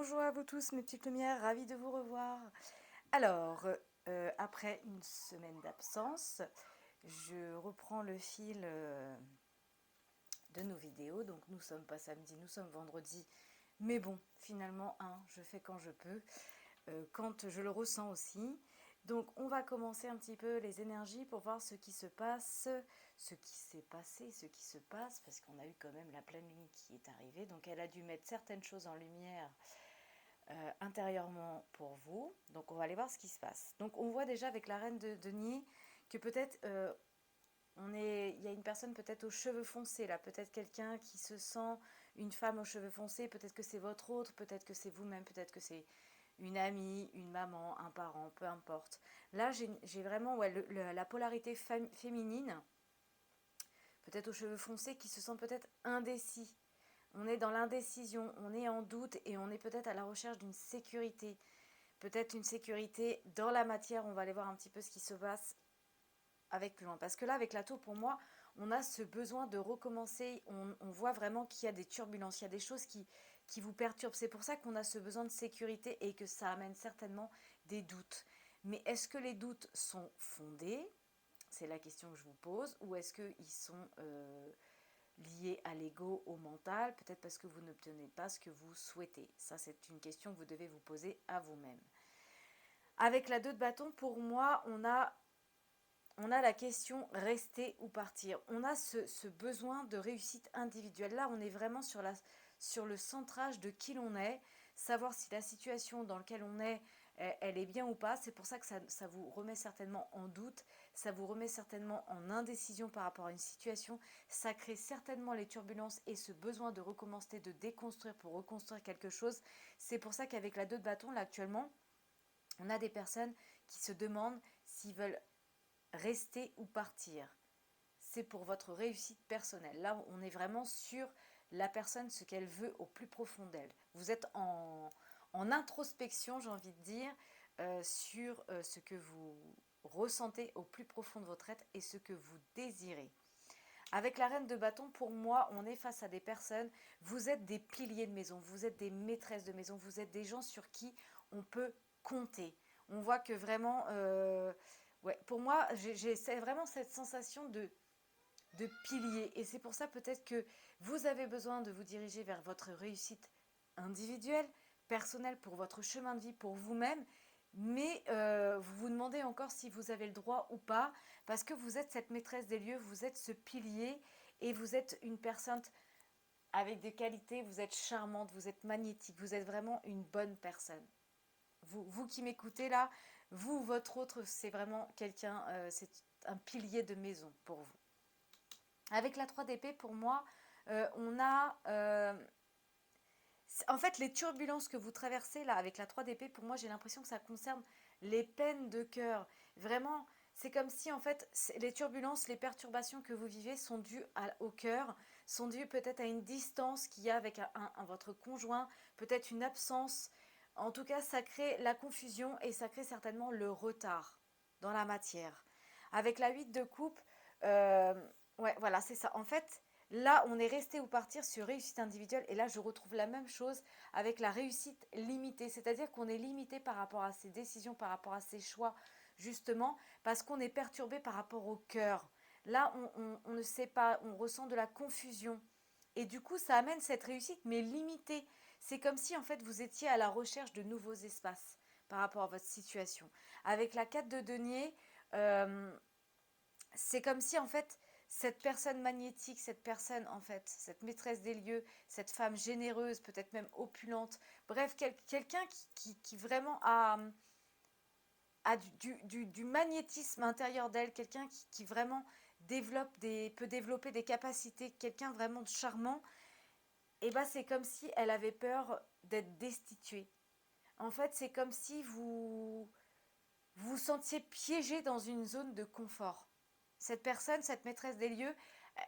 Bonjour à vous tous mes petites lumières, ravie de vous revoir. Alors, après une semaine d'absence, je reprends le fil de nos vidéos. Donc nous sommes pas samedi, nous sommes vendredi. Mais bon, finalement, je fais quand je peux, quand je le ressens aussi. Donc on va commencer un petit peu les énergies pour voir ce qui se passe, ce qui s'est passé, ce qui se passe, parce qu'on a eu quand même la pleine lune qui est arrivée. Donc elle a dû mettre certaines choses en lumière intérieurement pour vous. Donc on va aller voir ce qui se passe. Donc on voit déjà avec la reine de denier que peut-être il y a une personne peut-être aux cheveux foncés là, peut-être quelqu'un qui se sent une femme aux cheveux foncés, peut-être que c'est votre autre, peut-être que c'est vous-même, peut-être que c'est une amie, une maman, un parent, peu importe. Là j'ai vraiment la polarité féminine, peut-être aux cheveux foncés, qui se sent peut-être indécis. On est dans l'indécision, on est en doute et on est peut-être à la recherche d'une sécurité. Peut-être une sécurité dans la matière. On va aller voir un petit peu ce qui se passe avec plus loin. Parce que là, avec la tour, pour moi, on a ce besoin de recommencer. On voit vraiment qu'il y a des turbulences, il y a des choses qui vous perturbent. C'est pour ça qu'on a ce besoin de sécurité et que ça amène certainement des doutes. Mais est-ce que les doutes sont fondés? C'est la question que je vous pose. Ou est-ce qu'ils sont liés à l'ego, au mental? Peut-être parce que vous n'obtenez pas ce que vous souhaitez. Ça, c'est une question que vous devez vous poser à vous-même. Avec la 2 de bâton, pour moi, on a la question rester ou partir. On a ce besoin de réussite individuelle. Là, on est vraiment sur le centrage de qui l'on est, savoir si la situation dans laquelle on est, elle est bien ou pas. C'est pour ça que ça vous remet certainement en doute, ça vous remet certainement en indécision par rapport à une situation. Ça crée certainement les turbulences et ce besoin de recommencer, de déconstruire pour reconstruire quelque chose. C'est pour ça qu'avec la 2 de bâton, là, actuellement, on a des personnes qui se demandent s'ils veulent rester ou partir. C'est pour votre réussite personnelle. Là, on est vraiment sur la personne, ce qu'elle veut au plus profond d'elle. Vous êtes en introspection, j'ai envie de dire, sur ce que vous ressentez au plus profond de votre être et ce que vous désirez. Avec la reine de bâton, pour moi, on est face à des personnes, vous êtes des piliers de maison, vous êtes des maîtresses de maison, vous êtes des gens sur qui on peut compter. On voit que vraiment, ouais, pour moi, j'ai vraiment cette sensation de pilier. Et c'est pour ça peut-être que vous avez besoin de vous diriger vers votre réussite individuelle, personnelle, pour votre chemin de vie, pour vous-même. Mais vous vous demandez encore si vous avez le droit ou pas, parce que vous êtes cette maîtresse des lieux, vous êtes ce pilier et vous êtes une personne avec des qualités, vous êtes charmante, vous êtes magnétique, vous êtes vraiment une bonne personne. Vous qui m'écoutez là, vous, votre autre, c'est vraiment quelqu'un, c'est un pilier de maison pour vous. Avec la 3 d'épée, pour moi, on a... en fait, les turbulences que vous traversez là avec la 3 d'épée, pour moi, j'ai l'impression que ça concerne les peines de cœur. Vraiment, c'est comme si en fait, les turbulences, les perturbations que vous vivez sont dues au cœur, sont dues peut-être à une distance qu'il y a avec votre conjoint, peut-être une absence. En tout cas, ça crée la confusion et ça crée certainement le retard dans la matière. Avec la 8 de coupe, euh, ouais, voilà, c'est ça. En fait, là, on est resté ou partir sur réussite individuelle. Et là, je retrouve la même chose avec la réussite limitée. C'est-à-dire qu'on est limité par rapport à ses décisions, par rapport à ses choix, justement, parce qu'on est perturbé par rapport au cœur. Là, on ne sait pas, on ressent de la confusion. Et du coup, ça amène cette réussite, mais limitée. C'est comme si, en fait, vous étiez à la recherche de nouveaux espaces par rapport à votre situation. Avec la 4 de denier, euh, c'est comme si en fait cette personne magnétique, cette personne en fait, cette maîtresse des lieux, cette femme généreuse, peut-être même opulente, bref, quelqu'un qui vraiment a du magnétisme intérieur d'elle, quelqu'un qui vraiment peut développer des capacités, quelqu'un vraiment de charmant, et ben c'est comme si elle avait peur d'être destituée. En fait, c'est comme si vous vous sentiez piégé dans une zone de confort. Cette personne, cette maîtresse des lieux,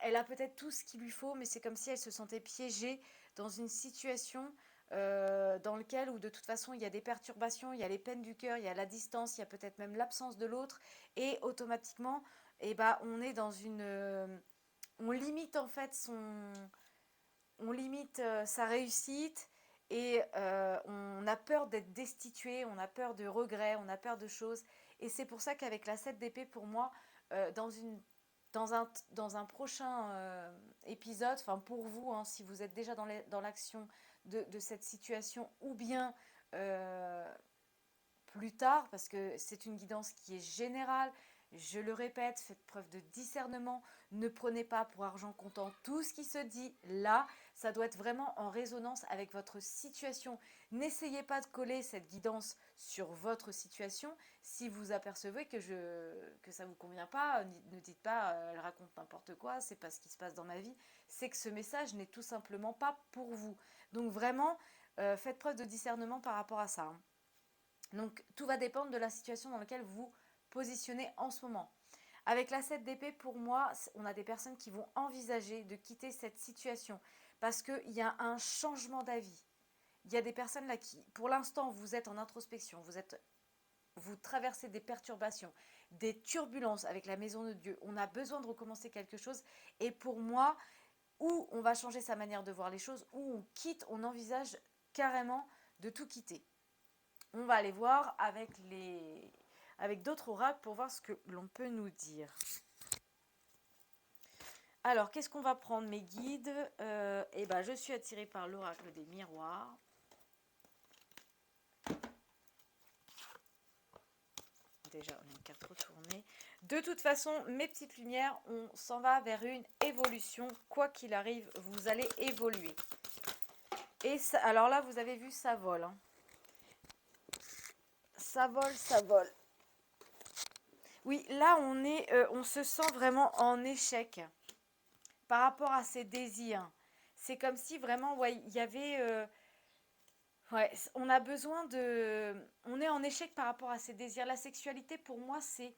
elle a peut-être tout ce qu'il lui faut, mais c'est comme si elle se sentait piégée dans une situation dans laquelle, où de toute façon, il y a des perturbations, il y a les peines du cœur, il y a la distance, il y a peut-être même l'absence de l'autre, et automatiquement, eh ben, on est dans une... on limite en fait on limite sa réussite, et on a peur d'être destitué, on a peur de regrets, on a peur de choses. Et c'est pour ça qu'avec la 7 d'épée, pour moi, dans dans un prochain épisode, enfin pour vous, hein, si vous êtes déjà dans l'action de cette situation, ou bien plus tard, parce que c'est une guidance qui est générale. Je le répète, faites preuve de discernement. Ne prenez pas pour argent comptant tout ce qui se dit là. Ça doit être vraiment en résonance avec votre situation. N'essayez pas de coller cette guidance sur votre situation. Si vous apercevez que ça ne vous convient pas, ne dites pas elle raconte n'importe quoi, c'est pas ce qui se passe dans ma vie. C'est que ce message n'est tout simplement pas pour vous. Donc vraiment, faites preuve de discernement par rapport à ça, hein. Donc tout va dépendre de la situation dans laquelle vous vous positionnez en ce moment. Avec la 7 d'épée, pour moi, on a des personnes qui vont envisager de quitter cette situation parce qu'il y a un changement d'avis. Il y a des personnes là qui, pour l'instant, vous êtes en introspection, vous traversez des perturbations, des turbulences avec la maison de Dieu. On a besoin de recommencer quelque chose. Et pour moi, ou on va changer sa manière de voir les choses, ou on quitte, on envisage carrément de tout quitter. On va aller voir avec d'autres oracles pour voir ce que l'on peut nous dire. Alors, qu'est-ce qu'on va prendre, mes guides? Je suis attirée par l'oracle des miroirs. Déjà, on a une carte retournée. De toute façon, mes petites lumières, on s'en va vers une évolution. Quoi qu'il arrive, vous allez évoluer. Et ça, alors là, vous avez vu, ça vole, hein. Ça vole, ça vole. Oui, là, on se sent vraiment en échec par rapport à ses désirs. C'est comme si vraiment, ouais, il y avait... ouais, on a besoin de... On est en échec par rapport à ses désirs. La sexualité, pour moi, c'est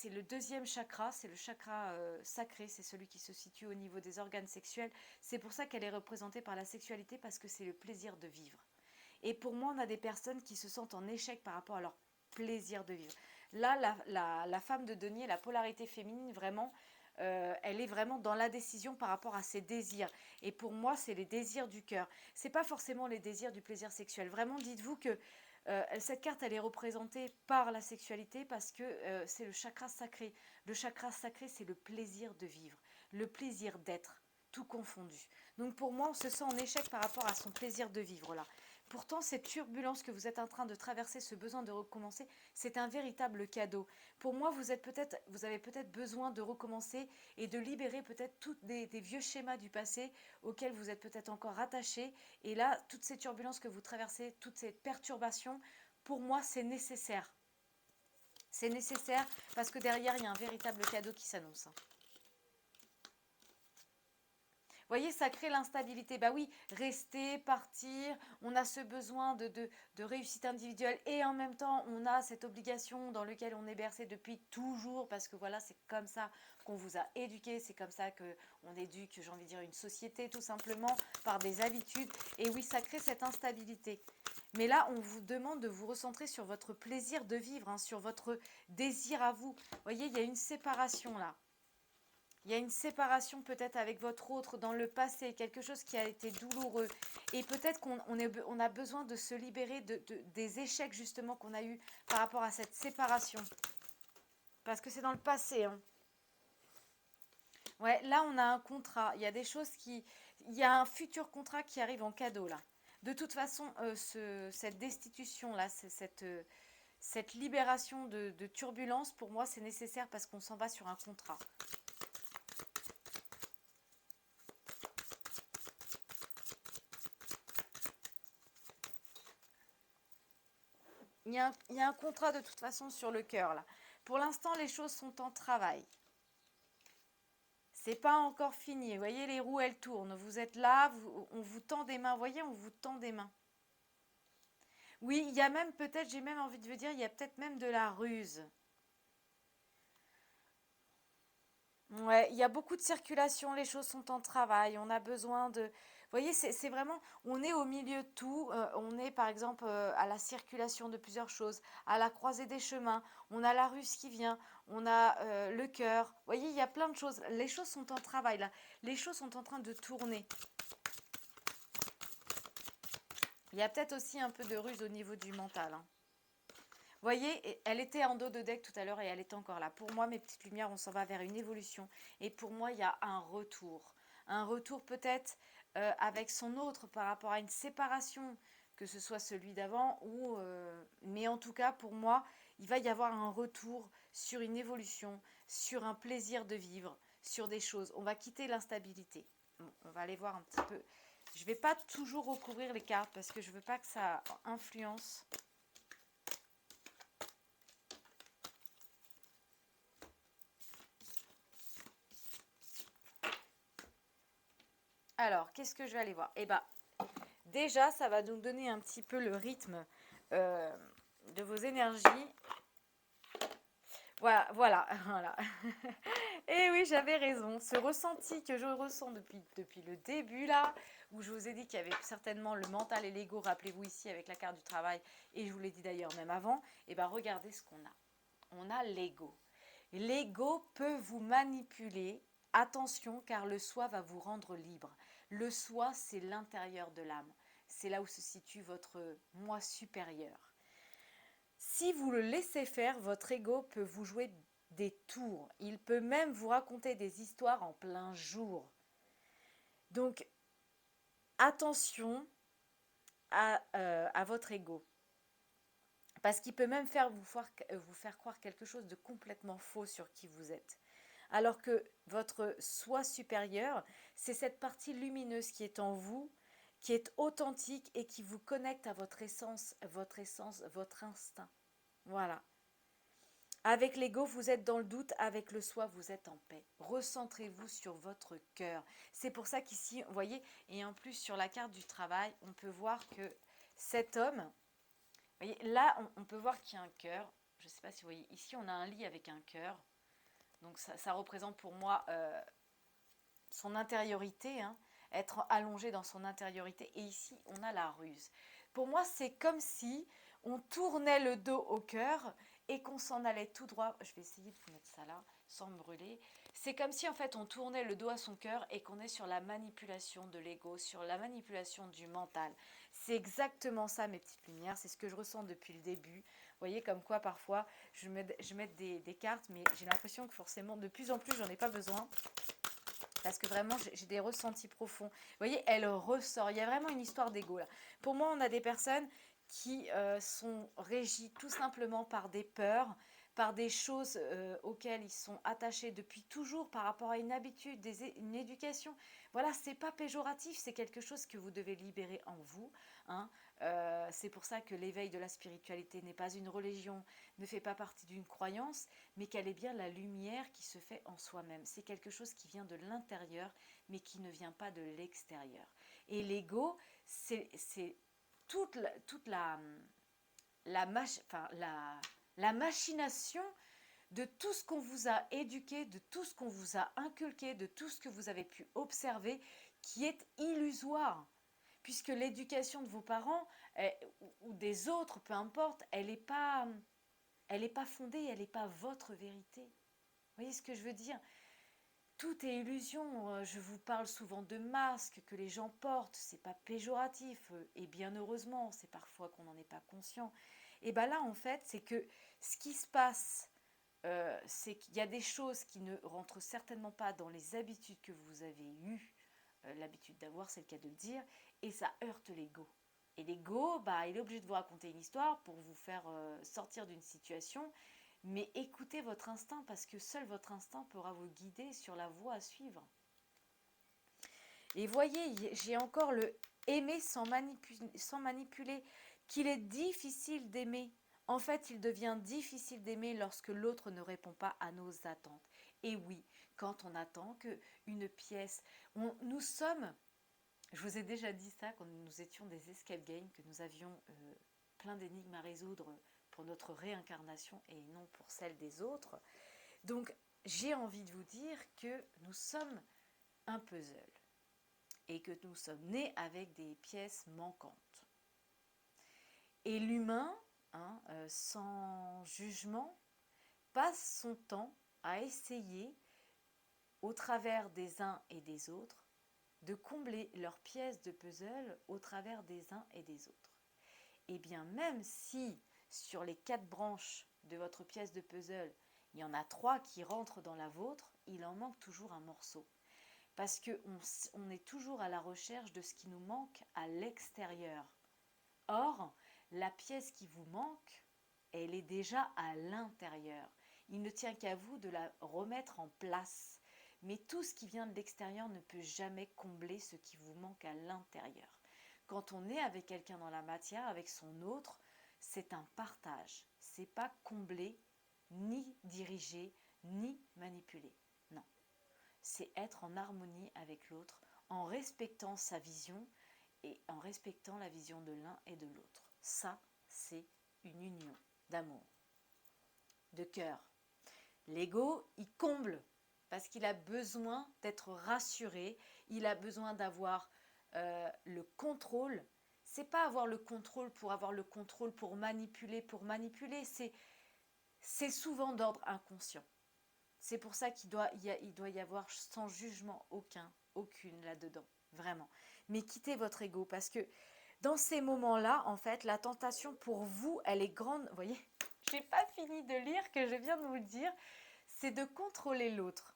le deuxième chakra, c'est le chakra sacré, c'est celui qui se situe au niveau des organes sexuels. C'est pour ça qu'elle est représentée par la sexualité, parce que c'est le plaisir de vivre. Et pour moi, on a des personnes qui se sentent en échec par rapport à leur plaisir de vivre. Là, la femme de denier, la polarité féminine, vraiment, elle est vraiment dans la décision par rapport à ses désirs. Et pour moi, c'est les désirs du cœur. C'est pas forcément les désirs du plaisir sexuel. Vraiment, dites-vous que cette carte, elle est représentée par la sexualité parce que c'est le chakra sacré. Le chakra sacré, c'est le plaisir de vivre, le plaisir d'être, tout confondu. Donc pour moi, on se sent en échec par rapport à son plaisir de vivre là. Pourtant, cette turbulence que vous êtes en train de traverser, ce besoin de recommencer, c'est un véritable cadeau. Pour moi, vous avez peut-être besoin de recommencer et de libérer peut-être tous des vieux schémas du passé auxquels vous êtes peut-être encore attachés. Et là, toutes ces turbulences que vous traversez, toutes ces perturbations, pour moi, c'est nécessaire. C'est nécessaire parce que derrière, il y a un véritable cadeau qui s'annonce. Vous voyez, ça crée l'instabilité. Bah oui, rester, partir, on a ce besoin de réussite individuelle et en même temps, on a cette obligation dans laquelle on est bercé depuis toujours parce que voilà, c'est comme ça qu'on vous a éduqué, c'est comme ça qu'on éduque, j'ai envie de dire, une société tout simplement par des habitudes. Et oui, ça crée cette instabilité. Mais là, on vous demande de vous recentrer sur votre plaisir de vivre, hein, sur votre désir à vous. Vous voyez, il y a une séparation là. Il y a une séparation peut-être avec votre autre dans le passé, quelque chose qui a été douloureux. Et peut-être qu'on a besoin de se libérer des échecs justement qu'on a eus par rapport à cette séparation. Parce que c'est dans le passé, hein. Ouais, là on a un contrat. Il y a des choses qui... Il y a un futur contrat qui arrive en cadeau là. De toute façon, cette destitution là, cette libération de turbulence, pour moi c'est nécessaire parce qu'on s'en va sur un contrat. Il y a un contrat de toute façon sur le cœur là. Pour l'instant, les choses sont en travail. C'est pas encore fini. Vous voyez, les roues, elles tournent. Vous êtes là, on vous tend des mains. Vous voyez, on vous tend des mains. Oui, il y a même peut-être, j'ai même envie de vous dire, il y a peut-être même de la ruse. Ouais, il y a beaucoup de circulation, les choses sont en travail, on a besoin de... Vous voyez, c'est vraiment, on est au milieu de tout, on est par exemple à la circulation de plusieurs choses, à la croisée des chemins, on a la ruse qui vient, on a le cœur, vous voyez, il y a plein de choses, les choses sont en travail là, les choses sont en train de tourner. Il y a peut-être aussi un peu de ruse au niveau du mental, hein. Vous voyez, elle était en dos de deck tout à l'heure et elle est encore là. Pour moi, mes petites lumières, on s'en va vers une évolution. Et pour moi, il y a un retour. Un retour peut-être avec son autre par rapport à une séparation, que ce soit celui d'avant ou... mais en tout cas, pour moi, il va y avoir un retour sur une évolution, sur un plaisir de vivre, sur des choses. On va quitter l'instabilité. Bon, on va aller voir un petit peu. Je ne vais pas toujours recouvrir les cartes parce que je ne veux pas que ça influence. Alors, qu'est-ce que je vais aller voir? Eh bien, déjà, ça va nous donner un petit peu le rythme de vos énergies. Voilà, voilà, voilà. Et oui, j'avais raison. Ce ressenti que je ressens depuis le début, là, où je vous ai dit qu'il y avait certainement le mental et l'ego, rappelez-vous ici avec la carte du travail, et je vous l'ai dit d'ailleurs même avant, eh bien, regardez ce qu'on a. On a l'ego. L'ego peut vous manipuler. Attention, car le soi va vous rendre libre. Le soi, c'est l'intérieur de l'âme. C'est là où se situe votre moi supérieur. Si vous le laissez faire, votre ego peut vous jouer des tours. Il peut même vous raconter des histoires en plein jour. Donc, attention à votre ego. Parce qu'il peut même vous faire croire quelque chose de complètement faux sur qui vous êtes. Alors que votre soi supérieur, c'est cette partie lumineuse qui est en vous, qui est authentique et qui vous connecte à votre essence, votre instinct. Voilà. Avec l'ego, vous êtes dans le doute, avec le soi, vous êtes en paix. Recentrez-vous sur votre cœur. C'est pour ça qu'ici, vous voyez, et en plus sur la carte du travail, on peut voir que cet homme, vous voyez, là, on peut voir qu'il y a un cœur. Je ne sais pas si vous voyez, ici on a un lit avec un cœur. Donc ça représente pour moi son intériorité, hein, être allongé dans son intériorité. Et ici, on a la ruse. Pour moi, c'est comme si on tournait le dos au cœur et qu'on s'en allait tout droit. Je vais essayer de vous mettre ça là, sans me brûler. C'est comme si, en fait, on tournait le dos à son cœur et qu'on est sur la manipulation de l'ego, sur la manipulation du mental. C'est exactement ça, mes petites lumières. C'est ce que je ressens depuis le début. Vous voyez, comme quoi, parfois, je mets des cartes, mais j'ai l'impression que forcément, de plus en plus, j'en ai pas besoin. Parce que vraiment, j'ai des ressentis profonds. Vous voyez, elle ressort. Il y a vraiment une histoire d'ego là. Pour moi, on a des personnes qui sont régies tout simplement par des peurs, par des choses auxquelles ils sont attachés depuis toujours par rapport à une habitude, une éducation. Voilà, c'est pas péjoratif, c'est quelque chose que vous devez libérer en vous, hein. C'est pour ça que l'éveil de la spiritualité n'est pas une religion, ne fait pas partie d'une croyance, mais qu'elle est bien la lumière qui se fait en soi-même. C'est quelque chose qui vient de l'intérieur, mais qui ne vient pas de l'extérieur. Et l'ego, c'est toute la machination de tout ce qu'on vous a éduqué, de tout ce qu'on vous a inculqué, de tout ce que vous avez pu observer, qui est illusoire. Puisque l'éducation de vos parents ou des autres, peu importe, elle n'est pas fondée, elle n'est pas votre vérité. Vous voyez ce que je veux dire? Tout est illusion. Je vous parle souvent de masques que les gens portent. C'est pas péjoratif. Et bien heureusement, c'est parfois qu'on n'en est pas conscient. Et bien là, en fait, c'est que ce qui se passe, c'est qu'il y a des choses qui ne rentrent certainement pas dans les habitudes que vous avez eues. L'habitude d'avoir, c'est le cas de le dire. Et ça heurte l'ego. Et l'ego, bah, il est obligé de vous raconter une histoire pour vous faire sortir d'une situation. Mais écoutez votre instinct parce que seul votre instinct pourra vous guider sur la voie à suivre. Et voyez, j'ai encore le aimer sans manipuler, qu'il est difficile d'aimer. En fait, il devient difficile d'aimer lorsque l'autre ne répond pas à nos attentes. Et oui, quand on attend qu'une pièce... nous sommes... Je vous ai déjà dit ça quand nous étions des escape games, que nous avions plein d'énigmes à résoudre pour notre réincarnation et non pour celle des autres. Donc, j'ai envie de vous dire que nous sommes un puzzle et que nous sommes nés avec des pièces manquantes. Et l'humain, hein, sans jugement, passe son temps à essayer, au travers des uns et des autres, de combler leurs pièces de puzzle au travers des uns et des autres. Et bien même si sur les 4 branches de votre pièce de puzzle, il y en a 3 qui rentrent dans la vôtre, il en manque toujours un morceau. Parce qu'on est toujours à la recherche de ce qui nous manque à l'extérieur. Or, la pièce qui vous manque, elle est déjà à l'intérieur. Il ne tient qu'à vous de la remettre en place. Mais tout ce qui vient de l'extérieur ne peut jamais combler ce qui vous manque à l'intérieur. Quand on est avec quelqu'un dans la matière, avec son autre, c'est un partage. C'est pas combler, ni diriger, ni manipuler. Non. C'est être en harmonie avec l'autre, en respectant sa vision et en respectant la vision de l'un et de l'autre. Ça, c'est une union d'amour, de cœur. L'ego, il comble parce qu'il a besoin d'être rassuré, il a besoin d'avoir le contrôle. C'est pas avoir le contrôle, pour manipuler, c'est souvent d'ordre inconscient. C'est pour ça qu'il doit y avoir sans jugement aucune là-dedans, vraiment. Mais quittez votre ego parce que dans ces moments-là, en fait, la tentation pour vous, elle est grande. Vous voyez, j'ai pas fini de lire que je viens de vous le dire, c'est de contrôler l'autre.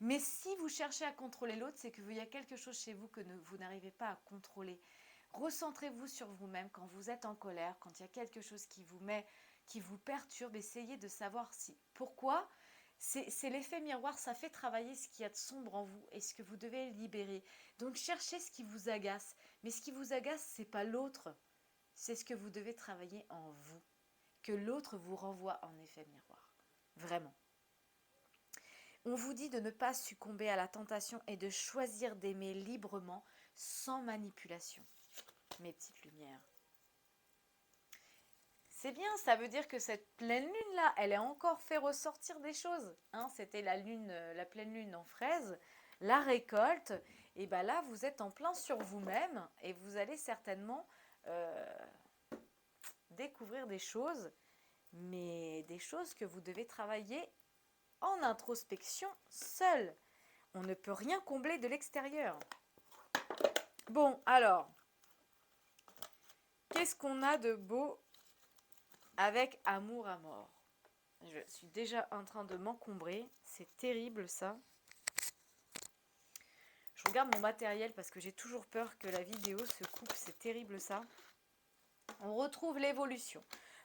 Mais si vous cherchez à contrôler l'autre, c'est qu'il y a quelque chose chez vous que vous n'arrivez pas à contrôler. Recentrez-vous sur vous-même quand vous êtes en colère, quand il y a quelque chose qui vous perturbe, essayez de savoir pourquoi. C'est l'effet miroir, ça fait travailler ce qu'il y a de sombre en vous et ce que vous devez libérer. Donc cherchez ce qui vous agace. Mais ce qui vous agace, ce n'est pas l'autre. C'est ce que vous devez travailler en vous. Que l'autre vous renvoie en effet miroir. Vraiment. On vous dit de ne pas succomber à la tentation et de choisir d'aimer librement, sans manipulation. Mes petites lumières. C'est bien, ça veut dire que cette pleine lune-là, elle a encore fait ressortir des choses. Hein, c'était la pleine lune en fraise, la récolte. Et bien là, vous êtes en plein sur vous-même et vous allez certainement découvrir des choses, mais des choses que vous devez travailler en introspection seul. On ne peut rien combler de l'extérieur. Bon, alors, qu'est-ce qu'on a de beau avec amour à mort? Je suis déjà en train de m'encombrer. C'est terrible ça. Je regarde mon matériel parce que j'ai toujours peur que la vidéo se coupe. C'est terrible ça. On retrouve l'évolution.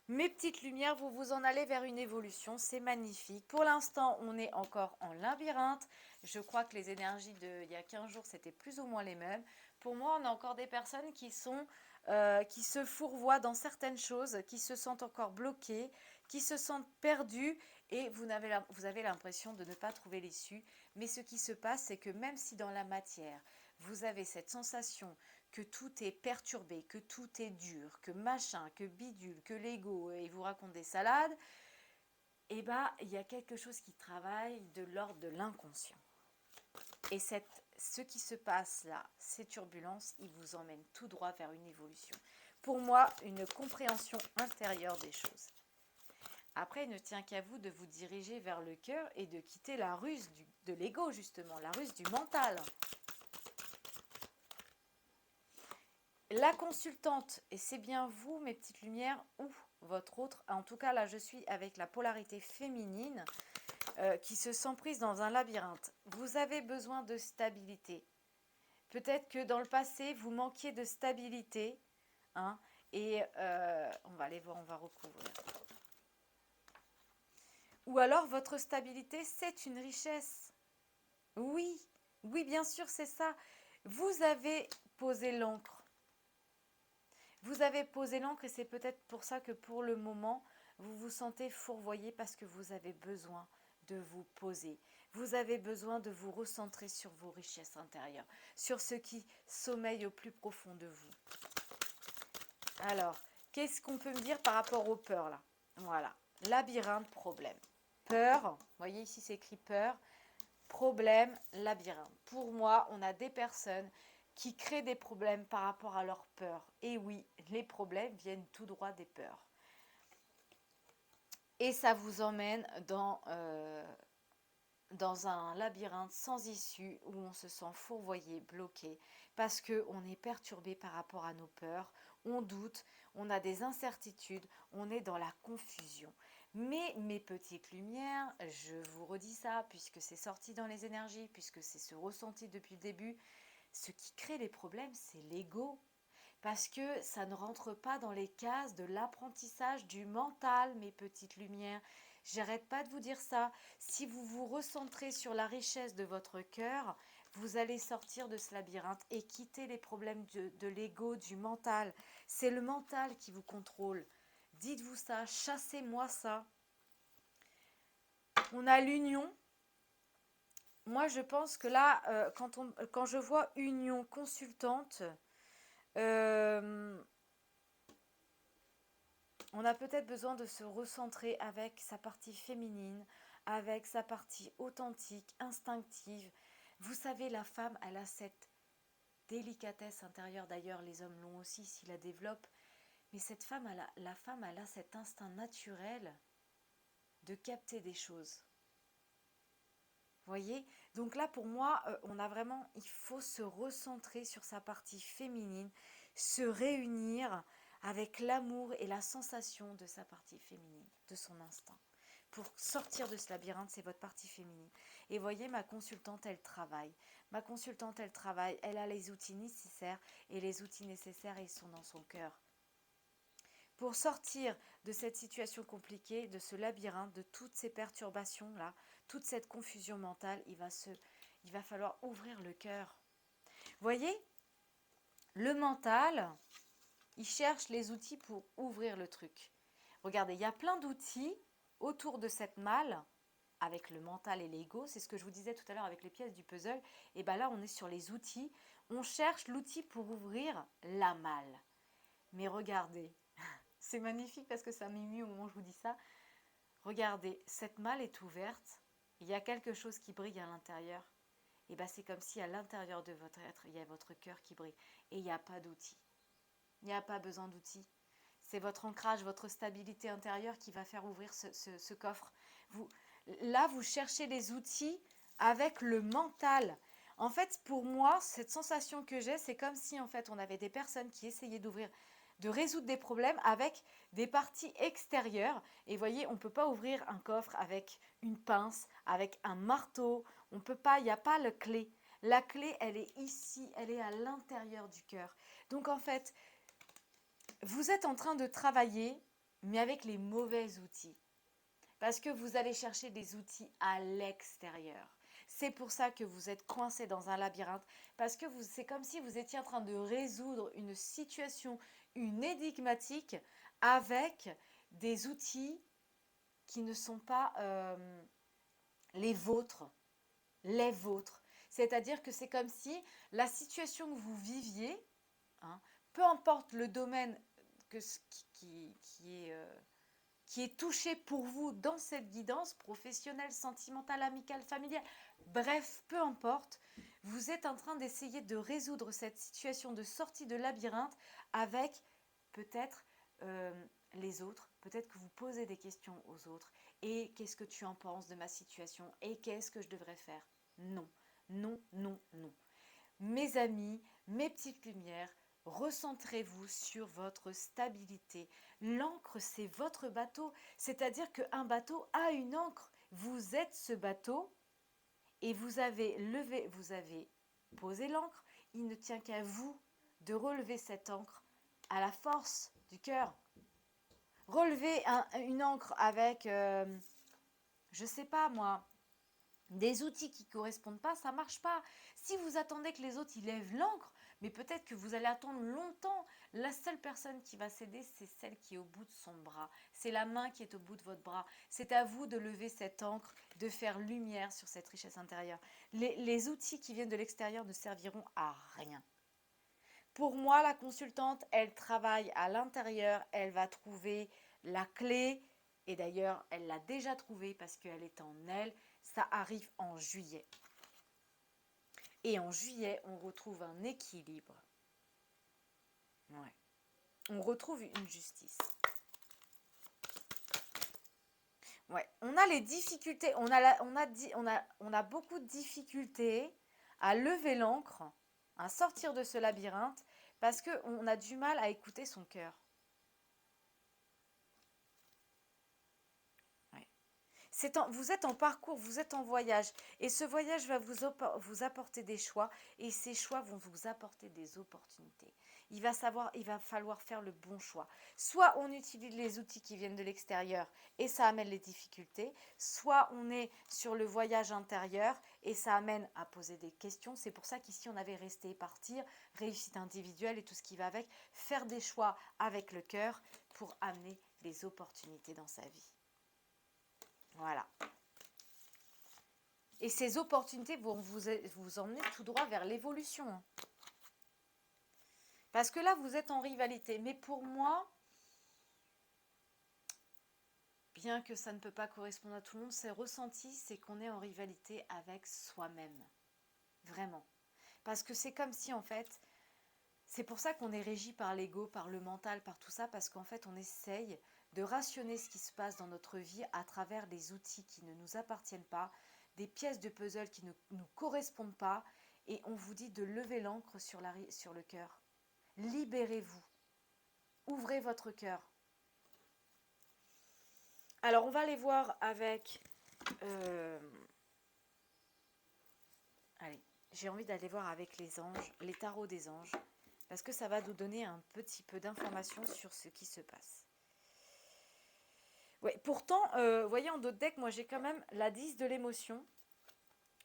Mes petites lumières, vous vous en allez vers une évolution. C'est magnifique. Pour l'instant, on est encore en labyrinthe. Je crois que les énergies d'il y a 15 jours, c'était plus ou moins les mêmes. Pour moi, on a encore des personnes qui se fourvoient dans certaines choses, qui se sentent encore bloquées, qui se sentent perdues et vous avez l'impression de ne pas trouver l'issue. Mais ce qui se passe, c'est que même si dans la matière, vous avez cette sensation que tout est perturbé, que tout est dur, que machin, que bidule, que l'ego, et vous raconte des salades, eh bien, il y a quelque chose qui travaille de l'ordre de l'inconscient. Et ce qui se passe là, ces turbulences, ils vous emmènent tout droit vers une évolution. Pour moi, une compréhension intérieure des choses. Après, il ne tient qu'à vous de vous diriger vers le cœur et de quitter la ruse de l'ego, justement, la ruse du mental. La consultante, et c'est bien vous, mes petites lumières, ou votre autre, en tout cas là je suis avec la polarité féminine qui se sent prise dans un labyrinthe. Vous avez besoin de stabilité. Peut-être que dans le passé, vous manquiez de stabilité, hein, et on va aller voir, on va recouvrir. Ou alors votre stabilité, c'est une richesse. Oui, oui, bien sûr, c'est ça. Vous avez posé l'encre. Vous avez posé l'encre et c'est peut-être pour ça que pour le moment, vous vous sentez fourvoyé parce que vous avez besoin de vous poser. Vous avez besoin de vous recentrer sur vos richesses intérieures, sur ce qui sommeille au plus profond de vous. Alors, qu'est-ce qu'on peut me dire par rapport aux peurs là? Voilà, labyrinthe, problème. Peur, vous voyez ici c'est écrit peur, problème, labyrinthe. Pour moi, on a des personnes qui créent des problèmes par rapport à leurs peurs. Et oui, les problèmes viennent tout droit des peurs. Et ça vous emmène dans dans un labyrinthe sans issue où on se sent fourvoyé, bloqué, parce qu'on est perturbé par rapport à nos peurs, on doute, on a des incertitudes, on est dans la confusion. Mais mes petites lumières, je vous redis ça, puisque c'est sorti dans les énergies, puisque c'est ce ressenti depuis le début, ce qui crée les problèmes, c'est l'ego. Parce que ça ne rentre pas dans les cases de l'apprentissage du mental, mes petites lumières. J'arrête pas de vous dire ça. Si vous vous recentrez sur la richesse de votre cœur, vous allez sortir de ce labyrinthe et quitter les problèmes de l'ego, du mental. C'est le mental qui vous contrôle. Dites-vous ça, chassez-moi ça. On a l'union. Moi, je pense que là, quand je vois union consultante, euh, on a peut-être besoin de se recentrer avec sa partie féminine, avec sa partie authentique, instinctive. Vous savez, la femme, elle a cette délicatesse intérieure. D'ailleurs, les hommes l'ont aussi s'ils la développent. Mais cette femme, la femme, elle a cet instinct naturel de capter des choses. Vous voyez? Donc là, pour moi, il faut se recentrer sur sa partie féminine, se réunir avec l'amour et la sensation de sa partie féminine, de son instinct. Pour sortir de ce labyrinthe, c'est votre partie féminine. Et voyez, ma consultante, elle travaille. Ma consultante, elle travaille. Elle a les outils nécessaires. Et les outils nécessaires, ils sont dans son cœur. Pour sortir de cette situation compliquée, de ce labyrinthe, de toutes ces perturbations-là, toute cette confusion mentale, il va falloir ouvrir le cœur. Voyez, le mental, il cherche les outils pour ouvrir le truc. Regardez, il y a plein d'outils autour de cette malle, avec le mental et l'ego, c'est ce que je vous disais tout à l'heure avec les pièces du puzzle, et bien là on est sur les outils, on cherche l'outil pour ouvrir la malle. Mais regardez, c'est magnifique parce que ça m'émue au moment où je vous dis ça. Regardez, cette malle est ouverte, il y a quelque chose qui brille à l'intérieur. Et bien c'est comme si à l'intérieur de votre être, il y a votre cœur qui brille. Et il n'y a pas d'outils. Il n'y a pas besoin d'outils. C'est votre ancrage, votre stabilité intérieure qui va faire ouvrir ce coffre. Là, vous cherchez les outils avec le mental. En fait, pour moi, cette sensation que j'ai, c'est comme si en fait on avait des personnes qui essayaient de résoudre des problèmes avec des parties extérieures. Et voyez, on ne peut pas ouvrir un coffre avec une pince, avec un marteau. On peut pas, il n'y a pas la clé. La clé, elle est ici, elle est à l'intérieur du cœur. Donc en fait, vous êtes en train de travailler, mais avec les mauvais outils. Parce que vous allez chercher des outils à l'extérieur. C'est pour ça que vous êtes coincé dans un labyrinthe. Parce que c'est comme si vous étiez en train de résoudre une situation, une énigmatique, avec des outils qui ne sont pas les vôtres. Les vôtres. C'est-à-dire que c'est comme si la situation que vous viviez, hein, peu importe le domaine qui est touché pour vous dans cette guidance professionnelle, sentimentale, amicale, familiale, bref, peu importe, vous êtes en train d'essayer de résoudre cette situation de sortie de labyrinthe avec peut-être les autres, peut-être que vous posez des questions aux autres, et qu'est-ce que tu en penses de ma situation, et qu'est-ce que je devrais faire? Non, non, non, non. Mes amis, mes petites lumières, recentrez-vous sur votre stabilité. L'ancre, c'est votre bateau. C'est-à-dire qu'un bateau a une ancre. Vous êtes ce bateau et vous avez posé l'ancre. Il ne tient qu'à vous de relever cette ancre à la force du cœur. Relevez une ancre avec, je sais pas moi, des outils qui ne correspondent pas, ça ne marche pas. Si vous attendez que les autres ils lèvent l'ancre, mais peut-être que vous allez attendre longtemps. La seule personne qui va céder, c'est celle qui est au bout de son bras. C'est la main qui est au bout de votre bras. C'est à vous de lever cette ancre, de faire lumière sur cette richesse intérieure. Les outils qui viennent de l'extérieur ne serviront à rien. Pour moi, la consultante, elle travaille à l'intérieur, elle va trouver la clé. Et d'ailleurs, elle l'a déjà trouvée parce qu'elle est en elle. Ça arrive en juillet. Et en juillet, on retrouve un équilibre. Ouais. On retrouve une justice. Ouais, on a les difficultés, on a beaucoup de difficultés à lever l'ancre, à sortir de ce labyrinthe, parce qu'on a du mal à écouter son cœur. Ouais. Vous êtes en parcours, vous êtes en voyage, et ce voyage va vous apporter des choix, et ces choix vont vous apporter des opportunités. Il va falloir faire le bon choix. Soit on utilise les outils qui viennent de l'extérieur, et ça amène les difficultés, soit on est sur le voyage intérieur, et ça amène à poser des questions. C'est pour ça qu'ici on avait resté et partir, réussite individuelle et tout ce qui va avec, faire des choix avec le cœur pour amener les opportunités dans sa vie. Voilà. Et ces opportunités vont vous emmener tout droit vers l'évolution. Parce que là, vous êtes en rivalité. Mais pour moi, bien que ça ne peut pas correspondre à tout le monde, c'est ressenti, c'est qu'on est en rivalité avec soi-même. Vraiment. Parce que c'est comme si, en fait, c'est pour ça qu'on est régi par l'ego, par le mental, par tout ça, parce qu'en fait, on essaye de rationner ce qui se passe dans notre vie à travers des outils qui ne nous appartiennent pas, des pièces de puzzle qui ne nous correspondent pas, et on vous dit de lever l'ancre sur le cœur. Libérez-vous. Ouvrez votre cœur. Alors, on va aller voir avec... allez, j'ai envie d'aller voir avec les anges, les tarots des anges, parce que ça va nous donner un petit peu d'informations sur ce qui se passe. Ouais, pourtant, vous voyez, en d'autres decks, moi j'ai quand même la 10 de l'émotion.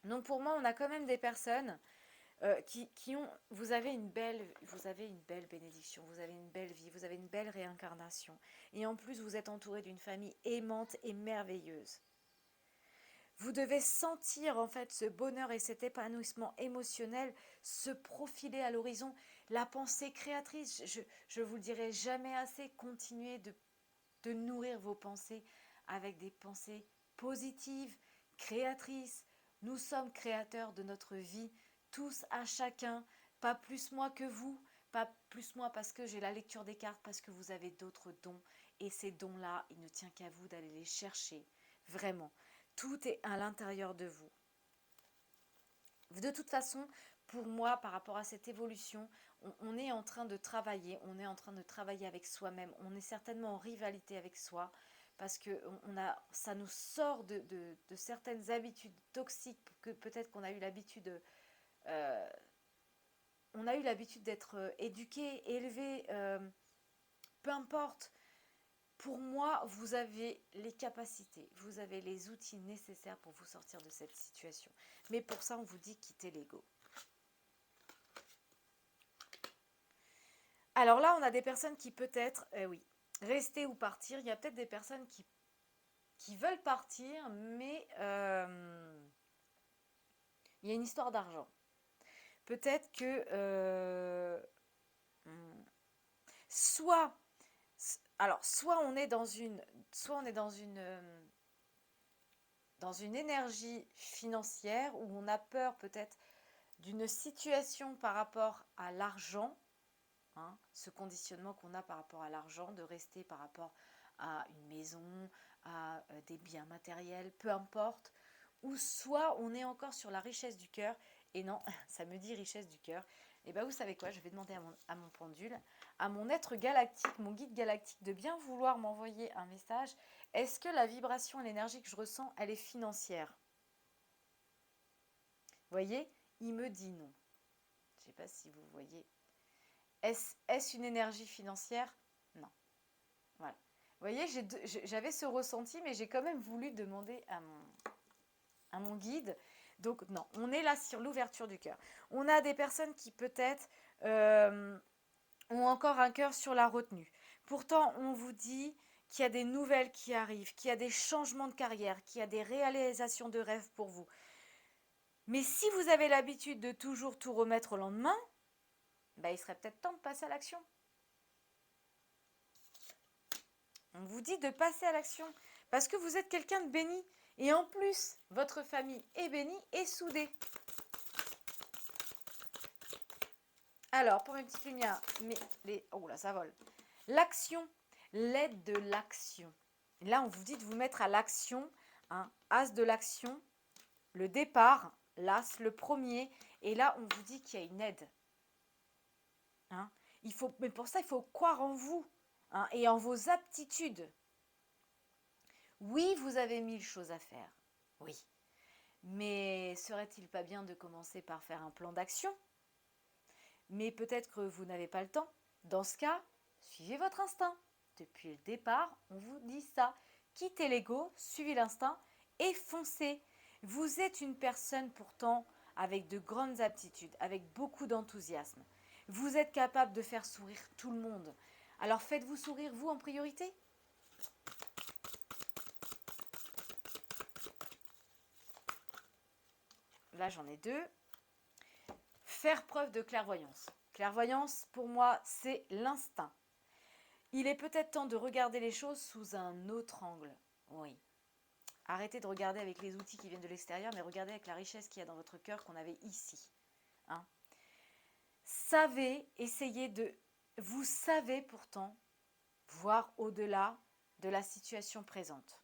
Donc pour moi, on a quand même des personnes qui ont... Vous avez une belle bénédiction, vous avez une belle vie, vous avez une belle réincarnation. Et en plus, vous êtes entouré d'une famille aimante et merveilleuse. Vous devez sentir en fait ce bonheur et cet épanouissement émotionnel se profiler à l'horizon. La pensée créatrice, je vous le dirai jamais assez, continuez de nourrir vos pensées avec des pensées positives, créatrices. Nous sommes créateurs de notre vie, tous à chacun, pas plus moi que vous, pas plus moi parce que j'ai la lecture des cartes, parce que vous avez d'autres dons. Et ces dons-là, il ne tient qu'à vous d'aller les chercher, vraiment. Tout est à l'intérieur de vous. De toute façon, pour moi, par rapport à cette évolution, on est en train de travailler, avec soi-même. On est certainement en rivalité avec soi parce que ça nous sort de certaines habitudes toxiques que peut-être qu'on a eu l'habitude, euh, d'être éduqué, élevé, peu importe. Pour moi, vous avez les capacités, vous avez les outils nécessaires pour vous sortir de cette situation. Mais pour ça, on vous dit quitter l'ego. Alors là, on a des personnes qui peut-être, oui, rester ou partir. Il y a peut-être des personnes qui veulent partir, mais il y a une histoire d'argent. Peut-être que soit on est dans une énergie financière où on a peur peut-être d'une situation par rapport à l'argent, hein, ce conditionnement qu'on a par rapport à l'argent, de rester par rapport à une maison, à des biens matériels, peu importe, ou soit on est encore sur la richesse du cœur, et non, ça me dit richesse du cœur, et bien vous savez quoi, je vais demander à mon pendule, à mon être galactique, mon guide galactique, de bien vouloir m'envoyer un message. Est-ce que la vibration et l'énergie que je ressens, elle est financière? Vous voyez, il me dit non. Je ne sais pas si vous voyez. Est-ce une énergie financière? Non. Voilà. Vous voyez, j'avais ce ressenti, mais j'ai quand même voulu demander à mon guide. Donc non, on est là sur l'ouverture du cœur. On a des personnes qui peut-être ont encore un cœur sur la retenue. Pourtant, on vous dit qu'il y a des nouvelles qui arrivent, qu'il y a des changements de carrière, qu'il y a des réalisations de rêves pour vous. Mais si vous avez l'habitude de toujours tout remettre au lendemain, bah, il serait peut-être temps de passer à l'action. On vous dit de passer à l'action parce que vous êtes quelqu'un de béni. Et en plus, votre famille est bénie et soudée. Alors, pour mes petites lumières, oh là, ça vole. L'action, l'aide de l'action. Là, on vous dit de vous mettre à l'action, hein, as de l'action, le départ, l'as, le premier. Et là, on vous dit qu'il y a une aide. Hein. Mais pour ça, il faut croire en vous, hein, et en vos aptitudes. Oui, vous avez 1000 choses à faire. Oui. Mais serait-il pas bien de commencer par faire un plan d'action? Mais peut-être que vous n'avez pas le temps. Dans ce cas, suivez votre instinct. Depuis le départ, on vous dit ça. Quittez l'ego, suivez l'instinct et foncez. Vous êtes une personne pourtant avec de grandes aptitudes, avec beaucoup d'enthousiasme. Vous êtes capable de faire sourire tout le monde. Alors faites-vous sourire vous en priorité. Là, j'en ai deux. Faire preuve de clairvoyance. Clairvoyance, pour moi, c'est l'instinct. Il est peut-être temps de regarder les choses sous un autre angle. Oui. Arrêtez de regarder avec les outils qui viennent de l'extérieur, mais regardez avec la richesse qu'il y a dans votre cœur qu'on avait ici. Hein. Vous savez pourtant voir au-delà de la situation présente.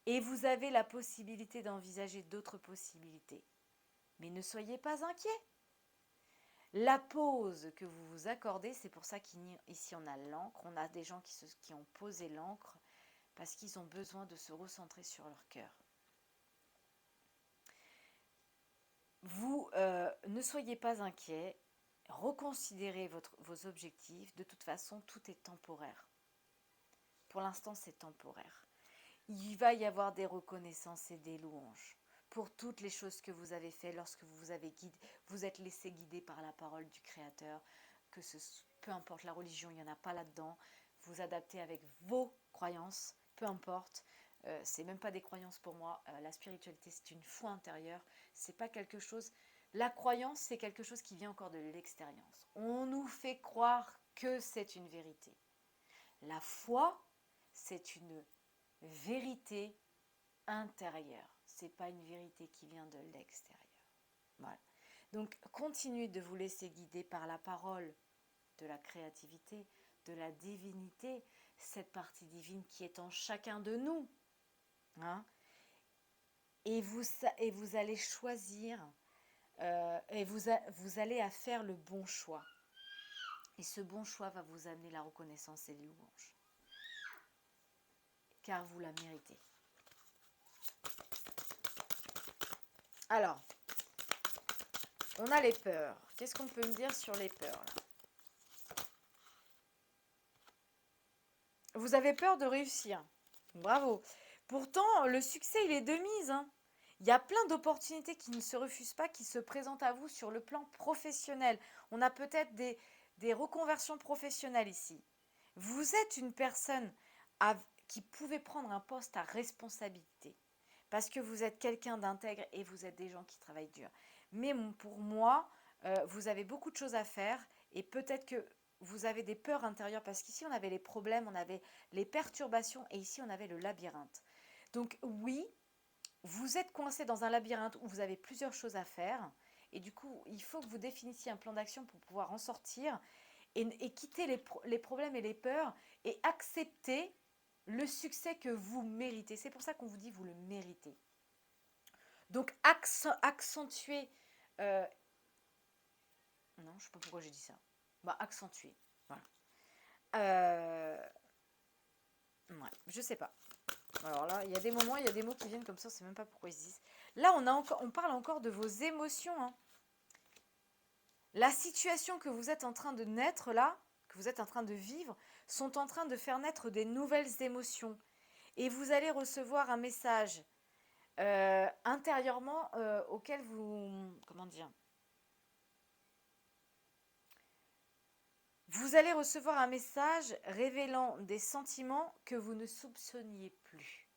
Et vous avez la possibilité d'envisager d'autres possibilités. Mais ne soyez pas inquiets. La pause que vous vous accordez, c'est pour ça qu'ici on a l'encre, on a des gens qui ont posé l'encre parce qu'ils ont besoin de se recentrer sur leur cœur. Vous ne soyez pas inquiets, reconsidérez vos objectifs, de toute façon tout est temporaire. Pour l'instant c'est temporaire. Il va y avoir des reconnaissances et des louanges pour toutes les choses que vous avez faites lorsque vous êtes laissé guider par la parole du Créateur, peu importe la religion, il n'y en a pas là-dedans, vous adaptez avec vos croyances, peu importe, c'est même pas des croyances pour moi, la spiritualité c'est une foi intérieure, c'est pas quelque chose, la croyance c'est quelque chose qui vient encore de l'extérieur, on nous fait croire que c'est une vérité, la foi c'est une vérité intérieure. C'est pas une vérité qui vient de l'extérieur. Voilà. Donc continuez de vous laisser guider par la parole de la créativité, de la divinité, cette partie divine qui est en chacun de nous. Hein. Et vous allez choisir, et vous allez à faire le bon choix. Et ce bon choix va vous amener la reconnaissance et les louanges. Car vous la méritez. Alors, on a les peurs. Qu'est-ce qu'on peut me dire sur les peurs là? Vous avez peur de réussir. Bravo. Pourtant, le succès, il est de mise. Hein. Il y a plein d'opportunités qui ne se refusent pas, qui se présentent à vous sur le plan professionnel. On a peut-être des reconversions professionnelles ici. Vous êtes une personne qui pouvait prendre un poste à responsabilité. Parce que vous êtes quelqu'un d'intègre et vous êtes des gens qui travaillent dur. Mais pour moi, vous avez beaucoup de choses à faire et peut-être que vous avez des peurs intérieures parce qu'ici on avait les problèmes, on avait les perturbations et ici on avait le labyrinthe. Donc oui, vous êtes coincé dans un labyrinthe où vous avez plusieurs choses à faire et du coup il faut que vous définissiez un plan d'action pour pouvoir en sortir et quitter les problèmes et les peurs et accepter le succès que vous méritez. C'est pour ça qu'on vous dit vous le méritez. Donc accentuer... non, je ne sais pas pourquoi j'ai dit ça. Bah, accentuer. Voilà. Ouais, je sais pas. Alors là, il y a des moments, il y a des mots qui viennent comme ça, on ne sait même pas pourquoi ils se disent. Là, on parle encore de vos émotions. Hein. La situation que vous êtes en train de naître là, que vous êtes en train de vivre, sont en train de faire naître des nouvelles émotions. Et vous allez recevoir un message intérieurement auquel vous... Comment dire? Vous allez recevoir un message révélant des sentiments que vous ne soupçonniez plus.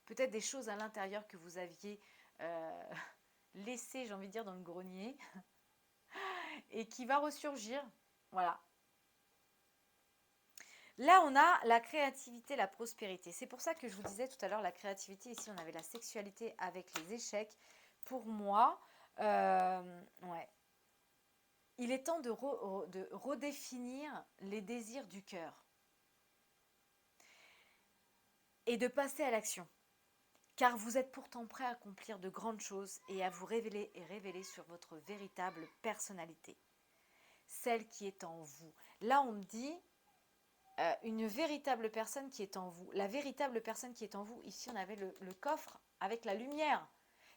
Peut-être des choses à l'intérieur que vous aviez laissées, j'ai envie de dire, dans le grenier et qui va ressurgir. Voilà. Là, on a la créativité, la prospérité. C'est pour ça que je vous disais tout à l'heure, la créativité, ici, on avait la sexualité avec les échecs. Pour moi, ouais. Il est temps de redéfinir les désirs du cœur. et de passer à l'action. Car vous êtes pourtant prêt à accomplir de grandes choses et à vous révéler sur votre véritable personnalité. Celle qui est en vous. Là, on me dit une véritable personne qui est en vous. La véritable personne qui est en vous, ici, on avait le coffre avec la lumière.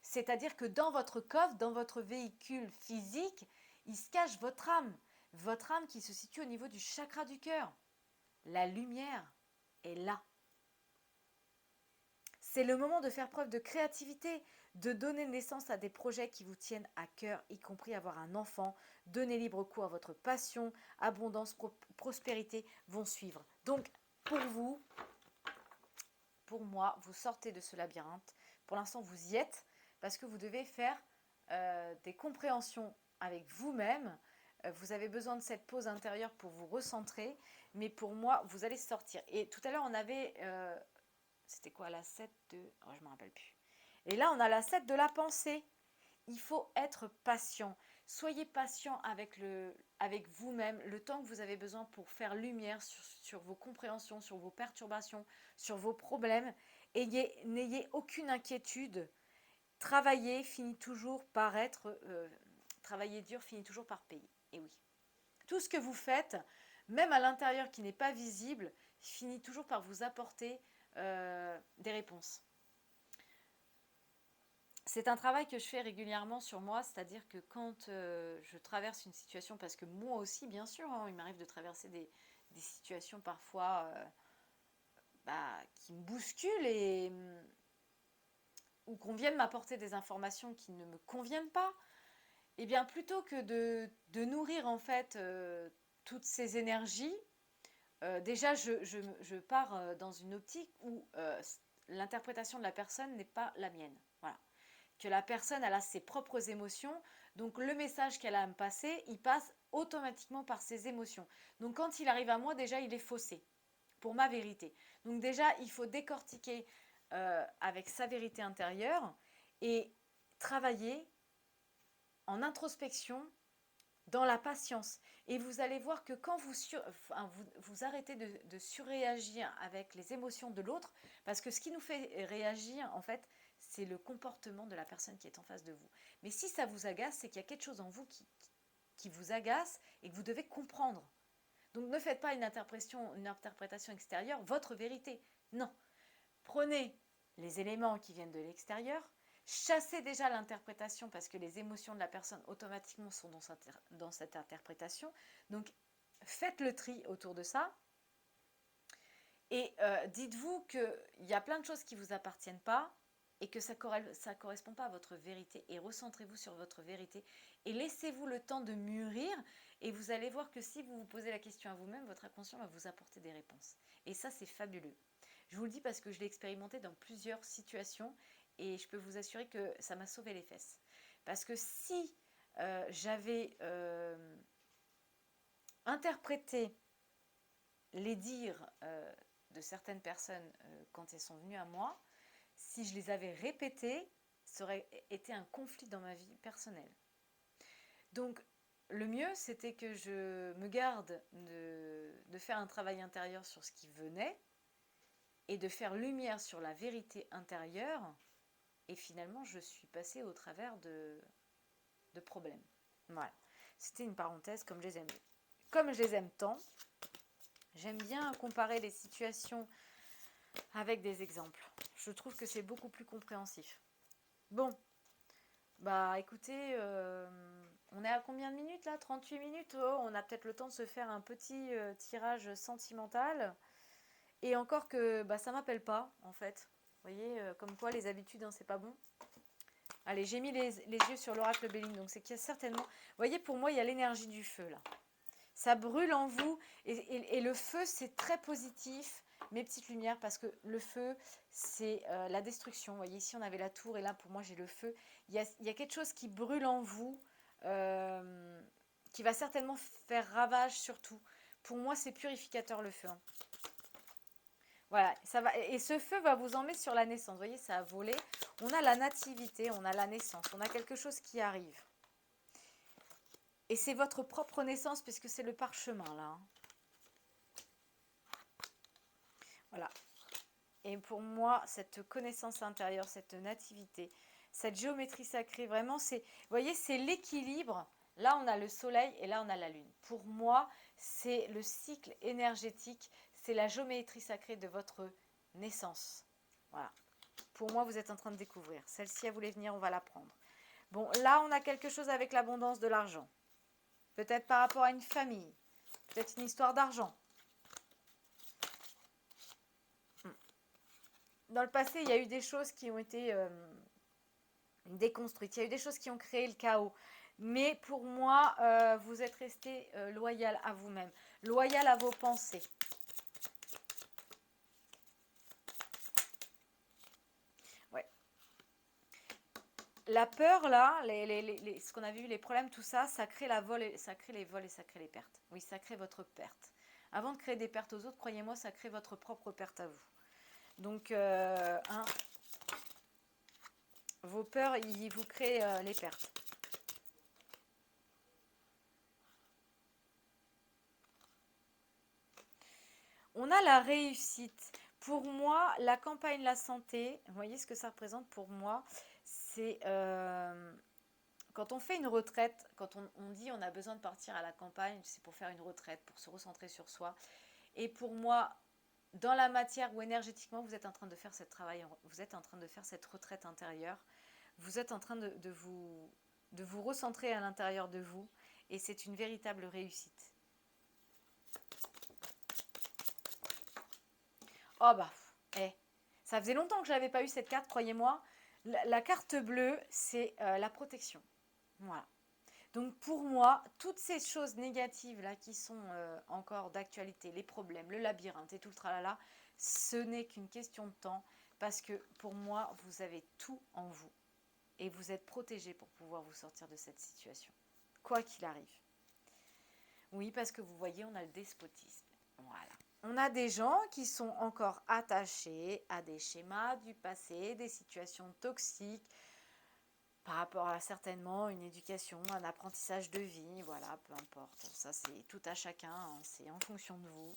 C'est-à-dire que dans votre coffre, dans votre véhicule physique, il se cache votre âme. Votre âme qui se situe au niveau du chakra du cœur. La lumière est là. C'est le moment de faire preuve de créativité, de donner naissance à des projets qui vous tiennent à cœur, y compris avoir un enfant, donner libre cours à votre passion, abondance, prospérité vont suivre. Donc, pour vous, pour moi, vous sortez de ce labyrinthe. Pour l'instant, vous y êtes parce que vous devez faire des compréhensions avec vous-même. Vous avez besoin de cette pause intérieure pour vous recentrer. Mais pour moi, vous allez sortir. Et tout à l'heure, on avait... c'était quoi la 7 de... Oh, je ne me rappelle plus. Et là, on a la 7 de la pensée. Il faut être patient. Soyez patient avec vous-même, le temps que vous avez besoin pour faire lumière sur vos compréhensions, sur vos perturbations, sur vos problèmes. N'ayez aucune inquiétude. Travailler finit toujours par être... travailler dur finit toujours par payer. Et oui. Tout ce que vous faites, même à l'intérieur qui n'est pas visible, finit toujours par vous apporter des réponses. C'est un travail que je fais régulièrement sur moi, c'est-à-dire que quand je traverse une situation, parce que moi aussi, bien sûr, hein, il m'arrive de traverser des situations parfois qui me bousculent ou qu'on vienne m'apporter des informations qui ne me conviennent pas, et bien plutôt que de nourrir en fait toutes ces énergies, déjà je pars dans une optique où l'interprétation de la personne n'est pas la mienne. Voilà. Que la personne elle a ses propres émotions, donc le message qu'elle a à me passer, il passe automatiquement par ses émotions. Donc quand il arrive à moi, déjà il est faussé pour ma vérité. Donc déjà il faut décortiquer avec sa vérité intérieure et travailler en introspection, dans la patience. Et vous allez voir que quand vous arrêtez de surréagir avec les émotions de l'autre, parce que ce qui nous fait réagir, en fait, c'est le comportement de la personne qui est en face de vous. Mais si ça vous agace, c'est qu'il y a quelque chose en vous qui vous agace et que vous devez comprendre. Donc ne faites pas une interprétation extérieure, votre vérité. Non. Prenez les éléments qui viennent de l'extérieur, chassez déjà l'interprétation parce que les émotions de la personne automatiquement sont dans cette interprétation. Donc faites le tri autour de ça. Et dites-vous qu'il y a plein de choses qui ne vous appartiennent pas et que ça ne correspond pas à votre vérité. Et recentrez-vous sur votre vérité et laissez-vous le temps de mûrir. Et vous allez voir que si vous vous posez la question à vous-même, votre inconscient va vous apporter des réponses. Et ça, c'est fabuleux. Je vous le dis parce que je l'ai expérimenté dans plusieurs situations et je peux vous assurer que ça m'a sauvé les fesses. Parce que si j'avais interprété les dires de certaines personnes quand elles sont venues à moi, si je les avais répétés, ça aurait été un conflit dans ma vie personnelle. Donc, le mieux, c'était que je me garde de faire un travail intérieur sur ce qui venait et de faire lumière sur la vérité intérieure. Et finalement, je suis passée au travers de problèmes. Voilà. C'était une parenthèse comme je les aime. Comme je les aime tant, j'aime bien comparer les situations avec des exemples. Je trouve que c'est beaucoup plus compréhensif. Bon, bah écoutez, on est à combien de minutes là? 38 minutes. Oh, on a peut-être le temps de se faire un petit tirage sentimental. Et encore que bah, ça m'appelle pas en fait. Vous voyez, comme quoi les habitudes, hein, c'est pas bon. Allez, j'ai mis les yeux sur l'oracle Béline, donc c'est qu'il y a certainement... Vous voyez, pour moi, il y a l'énergie du feu là. Ça brûle en vous et le feu, c'est très positif, mes petites lumières, parce que le feu, c'est la destruction. Vous voyez, ici, on avait la tour et là, pour moi, j'ai le feu. Il y a quelque chose qui brûle en vous, qui va certainement faire ravage surtout. Pour moi, c'est purificateur le feu. Hein. Voilà, ça va, et ce feu va vous emmener sur la naissance. Vous voyez, ça a volé. On a la nativité, on a la naissance, on a quelque chose qui arrive. Et c'est votre propre naissance puisque c'est le parchemin là. Voilà. Et pour moi, cette connaissance intérieure, cette nativité, cette géométrie sacrée, vraiment, vous voyez, c'est l'équilibre. Là, on a le soleil et là, on a la lune. Pour moi, c'est le cycle énergétique, c'est la géométrie sacrée de votre naissance. Voilà. Pour moi, vous êtes en train de découvrir. Celle-ci, elle voulait venir, on va la prendre. Bon, là, on a quelque chose avec l'abondance de l'argent. Peut-être par rapport à une famille. Peut-être une histoire d'argent. Dans le passé, il y a eu des choses qui ont été déconstruites. Il y a eu des choses qui ont créé le chaos. Mais pour moi, vous êtes resté loyal à vous-même. Loyal à vos pensées. Ouais. La peur, là, ce qu'on a vu, les problèmes, tout ça, ça crée ça crée les vols et ça crée les pertes. Oui, ça crée votre perte. Avant de créer des pertes aux autres, croyez-moi, ça crée votre propre perte à vous. Donc, vos peurs, ils vous créent les pertes. On a la réussite. Pour moi, la campagne La Santé, vous voyez ce que ça représente pour moi, c'est quand on fait une retraite, quand on dit on a besoin de partir à la campagne, c'est pour faire une retraite, pour se recentrer sur soi. Et pour moi, dans la matière ou énergétiquement, vous êtes en train de faire ce travail, vous êtes en train de faire cette retraite intérieure, vous êtes en train de vous recentrer à l'intérieur de vous, et c'est une véritable réussite. Oh bah, ça faisait longtemps que je n'avais pas eu cette carte, croyez-moi. La carte bleue, c'est la protection. Voilà. Donc pour moi, toutes ces choses négatives là qui sont encore d'actualité, les problèmes, le labyrinthe et tout le tralala, ce n'est qu'une question de temps parce que pour moi, vous avez tout en vous et vous êtes protégé pour pouvoir vous sortir de cette situation, quoi qu'il arrive. Oui, parce que vous voyez, on a le despotisme. Voilà. On a des gens qui sont encore attachés à des schémas du passé, des situations toxiques, par rapport à certainement une éducation, un apprentissage de vie, voilà, peu importe. Ça, c'est tout à chacun, hein, c'est en fonction de vous.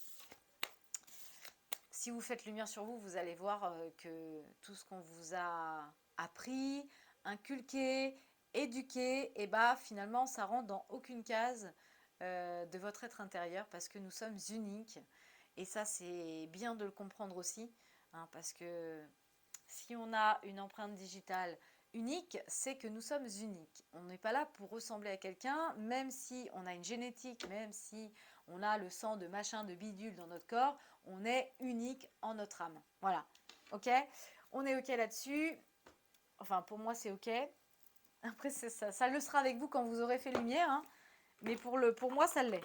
Si vous faites lumière sur vous, vous allez voir que tout ce qu'on vous a appris, inculqué, éduqué, et bah finalement, ça rentre dans aucune case de votre être intérieur parce que nous sommes uniques. Et ça, c'est bien de le comprendre aussi, hein, parce que si on a une empreinte digitale unique, c'est que nous sommes uniques. On n'est pas là pour ressembler à quelqu'un, même si on a une génétique, même si on a le sang de machin, de bidule dans notre corps, on est unique en notre âme. Voilà, ok? On est ok là-dessus. Enfin, pour moi, c'est ok. Après, ça le sera avec vous quand vous aurez fait lumière, hein. Mais pour moi, ça l'est.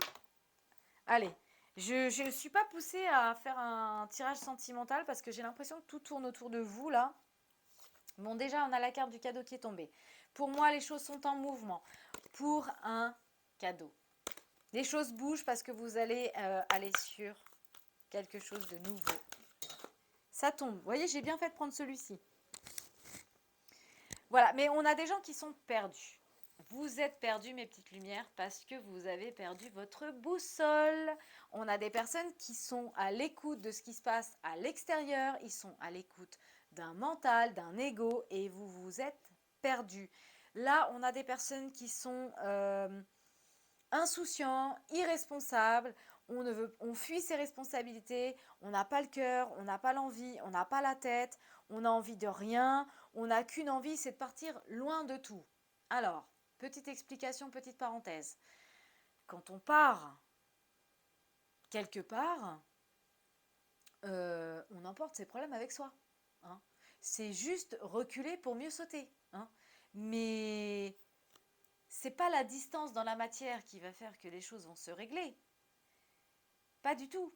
Allez, je ne suis pas poussée à faire un tirage sentimental parce que j'ai l'impression que tout tourne autour de vous, là. Bon, déjà, on a la carte du cadeau qui est tombée. Pour moi, les choses sont en mouvement. Pour un cadeau. Les choses bougent parce que vous allez aller sur quelque chose de nouveau. Ça tombe. Vous voyez, j'ai bien fait de prendre celui-ci. Voilà, mais on a des gens qui sont perdus. Vous êtes perdus, mes petites lumières, parce que vous avez perdu votre boussole. On a des personnes qui sont à l'écoute de ce qui se passe à l'extérieur. Ils sont à l'écoute d'un mental, d'un ego, et vous vous êtes perdus. Là, on a des personnes qui sont insouciants, irresponsables. On fuit ses responsabilités. On n'a pas le cœur, on n'a pas l'envie, on n'a pas la tête. On n'a envie de rien. On n'a qu'une envie, c'est de partir loin de tout. Alors, petite explication, petite parenthèse. Quand on part quelque part, on emporte ses problèmes avec soi, hein. C'est juste reculer pour mieux sauter, hein. Mais c'est pas la distance dans la matière qui va faire que les choses vont se régler. Pas du tout.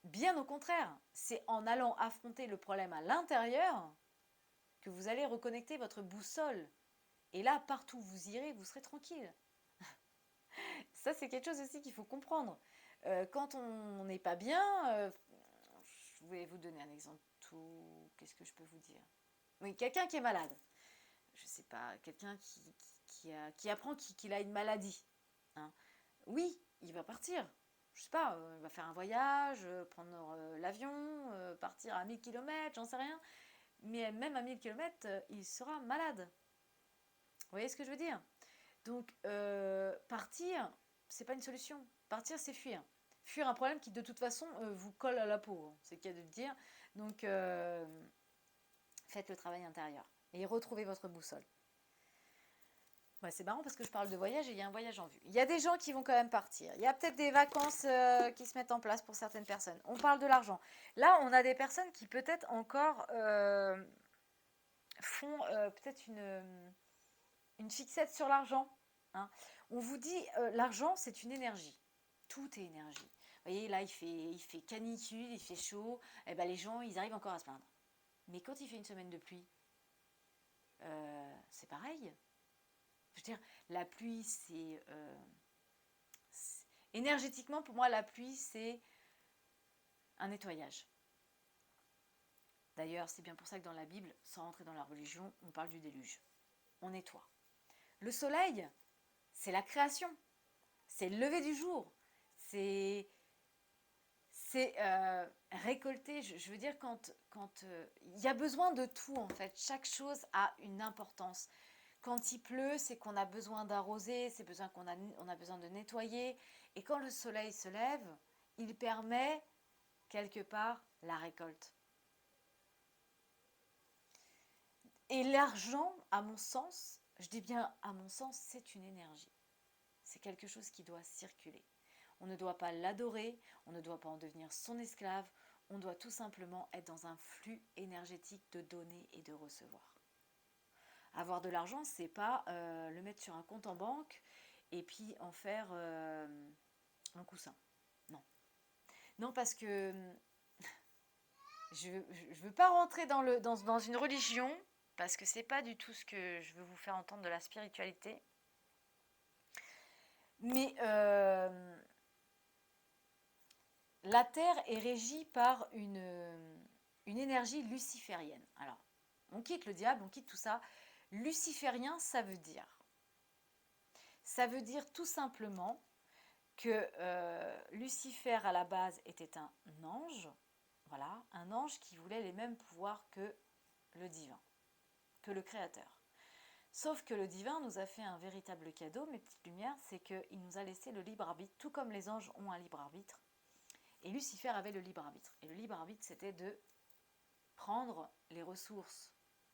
Bien au contraire, c'est en allant affronter le problème à l'intérieur que vous allez reconnecter votre boussole. Et là, partout où vous irez, vous serez tranquille. Ça, c'est quelque chose aussi qu'il faut comprendre. Quand on n'est pas bien, je vais vous donner un exemple. Qu'est-ce que je peux vous dire? Oui, quelqu'un qui est malade. Je ne sais pas, quelqu'un qui apprend qu'il a une maladie, hein. Oui, il va partir. je sais pas, il va faire un voyage, prendre l'avion, partir à 1000 km, j'en sais rien. Mais même à 1000 km, il sera malade. Vous voyez ce que je veux dire? Donc, partir, c'est pas une solution. Partir, c'est fuir. Fuir un problème qui, de toute façon, vous colle à la peau. Hein, c'est le cas de le dire. Donc, faites le travail intérieur. Et retrouvez votre boussole. Ouais, c'est marrant parce que je parle de voyage et il y a un voyage en vue. Il y a des gens qui vont quand même partir. Il y a peut-être des vacances qui se mettent en place pour certaines personnes. On parle de l'argent. Là, on a des personnes qui peut-être encore font peut-être une fixette sur l'argent. Hein. On vous dit, l'argent, c'est une énergie. Tout est énergie. Vous voyez, là, il fait canicule, il fait chaud. Et ben, les gens, ils arrivent encore à se plaindre. Mais quand il fait une semaine de pluie, c'est pareil. Je veux dire, la pluie, énergétiquement, pour moi, la pluie, c'est un nettoyage. D'ailleurs, c'est bien pour ça que dans la Bible, sans rentrer dans la religion, on parle du déluge. On nettoie. Le soleil, c'est la création. C'est le lever du jour. C'est récolter. Je veux dire, quand il y a besoin de tout, en fait. Chaque chose a une importance. Quand il pleut, c'est qu'on a besoin d'arroser, c'est besoin on a besoin de nettoyer. Et quand le soleil se lève, il permet quelque part la récolte. Et l'argent, à mon sens, je dis bien à mon sens, c'est une énergie. C'est quelque chose qui doit circuler. On ne doit pas l'adorer, on ne doit pas en devenir son esclave, on doit tout simplement être dans un flux énergétique de donner et de recevoir. Avoir de l'argent, c'est pas le mettre sur un compte en banque et puis en faire un coussin. Non. Non, parce que je ne veux pas rentrer dans une religion, parce que c'est pas du tout ce que je veux vous faire entendre de la spiritualité. Mais la Terre est régie par une énergie luciférienne. Alors, on quitte le diable, on quitte tout ça. Luciférien, ça veut dire tout simplement que Lucifer à la base était un ange, voilà, un ange qui voulait les mêmes pouvoirs que le divin, que le créateur. Sauf que le divin nous a fait un véritable cadeau, mes petites lumières, c'est qu'il nous a laissé le libre arbitre, tout comme les anges ont un libre arbitre. Et Lucifer avait le libre arbitre. Et le libre arbitre, c'était de prendre les ressources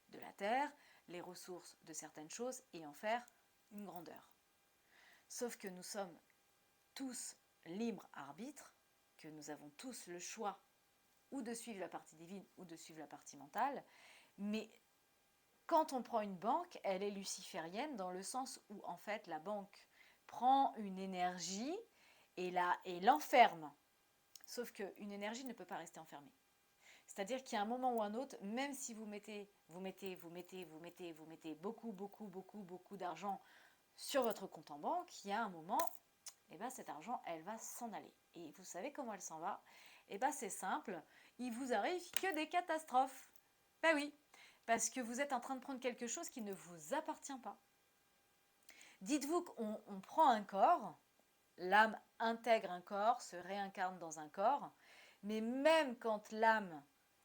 de la terre, les ressources de certaines choses, et en faire une grandeur. Sauf que nous sommes tous libres arbitres, que nous avons tous le choix ou de suivre la partie divine ou de suivre la partie mentale, mais quand on prend une banque, elle est luciférienne dans le sens où en fait la banque prend une énergie et l'enferme. Sauf qu'une énergie ne peut pas rester enfermée. C'est-à-dire qu'il y a un moment ou un autre, même si vous mettez beaucoup d'argent sur votre compte en banque, il y a un moment, et ben cet argent, elle va s'en aller. Et vous savez comment elle s'en va? Et ben c'est simple, il vous arrive que des catastrophes. Ben oui, parce que vous êtes en train de prendre quelque chose qui ne vous appartient pas. Dites-vous qu'on prend un corps, l'âme intègre un corps, se réincarne dans un corps, mais même quand l'âme,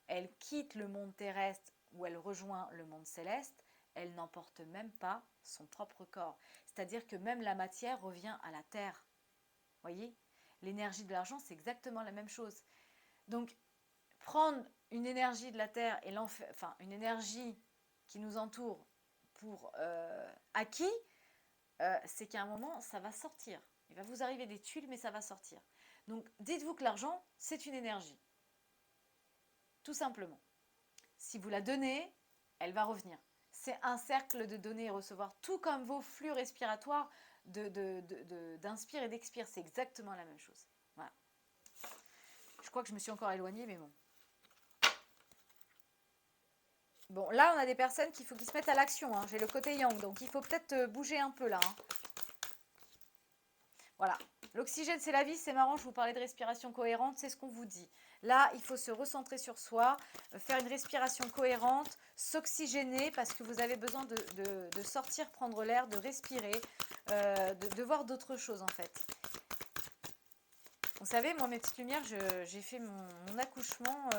elle quitte le monde terrestre ou elle rejoint le monde céleste, elle n'emporte même pas son propre corps. C'est-à-dire que même la matière revient à la terre. Voyez, l'énergie de l'argent, c'est exactement la même chose. Donc, prendre une énergie de la terre et une énergie qui nous entoure pour acquis, c'est qu'à un moment, ça va sortir. Il va vous arriver des tuiles, mais ça va sortir. Donc, dites-vous que l'argent, c'est une énergie. Tout simplement. Si vous la donnez, elle va revenir. C'est un cercle de donner et recevoir, tout comme vos flux respiratoires d'inspire et d'expire. C'est exactement la même chose. Voilà. Je crois que je me suis encore éloignée, mais bon. Bon, là, on a des personnes qu'il faut qu'ils se mettent à l'action. Hein. J'ai le côté yang, donc il faut peut-être bouger un peu là. Hein. Voilà. L'oxygène, c'est la vie. C'est marrant, je vous parlais de respiration cohérente. C'est ce qu'on vous dit. Là, il faut se recentrer sur soi, faire une respiration cohérente, s'oxygéner parce que vous avez besoin de sortir, prendre l'air, de respirer, de voir d'autres choses en fait. Vous savez, moi, mes petites lumières, j'ai fait mon accouchement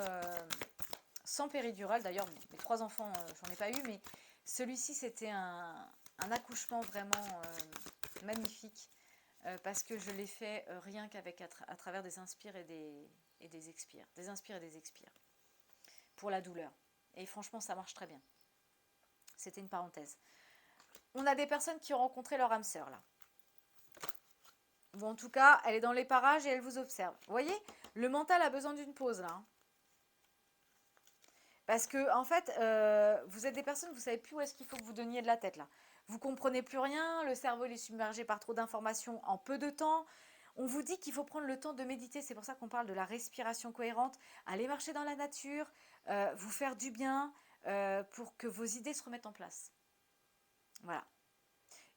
sans péridurale. D'ailleurs, mes 3 enfants, j'en ai pas eu, mais celui-ci, c'était un accouchement vraiment magnifique parce que je l'ai fait rien qu'avec à travers des inspires et des expires. Des inspires et des expires pour la douleur. Et franchement, ça marche très bien. C'était une parenthèse. On a des personnes qui ont rencontré leur âme sœur, là. Bon, en tout cas, elle est dans les parages et elle vous observe. Vous voyez, le mental a besoin d'une pause, là. Hein. Parce que, en fait, vous êtes des personnes, vous ne savez plus où est-ce qu'il faut que vous donniez de la tête, là. Vous comprenez plus rien, le cerveau il est submergé par trop d'informations en peu de temps. On vous dit qu'il faut prendre le temps de méditer, c'est pour ça qu'on parle de la respiration cohérente. Aller marcher dans la nature, vous faire du bien pour que vos idées se remettent en place. Voilà.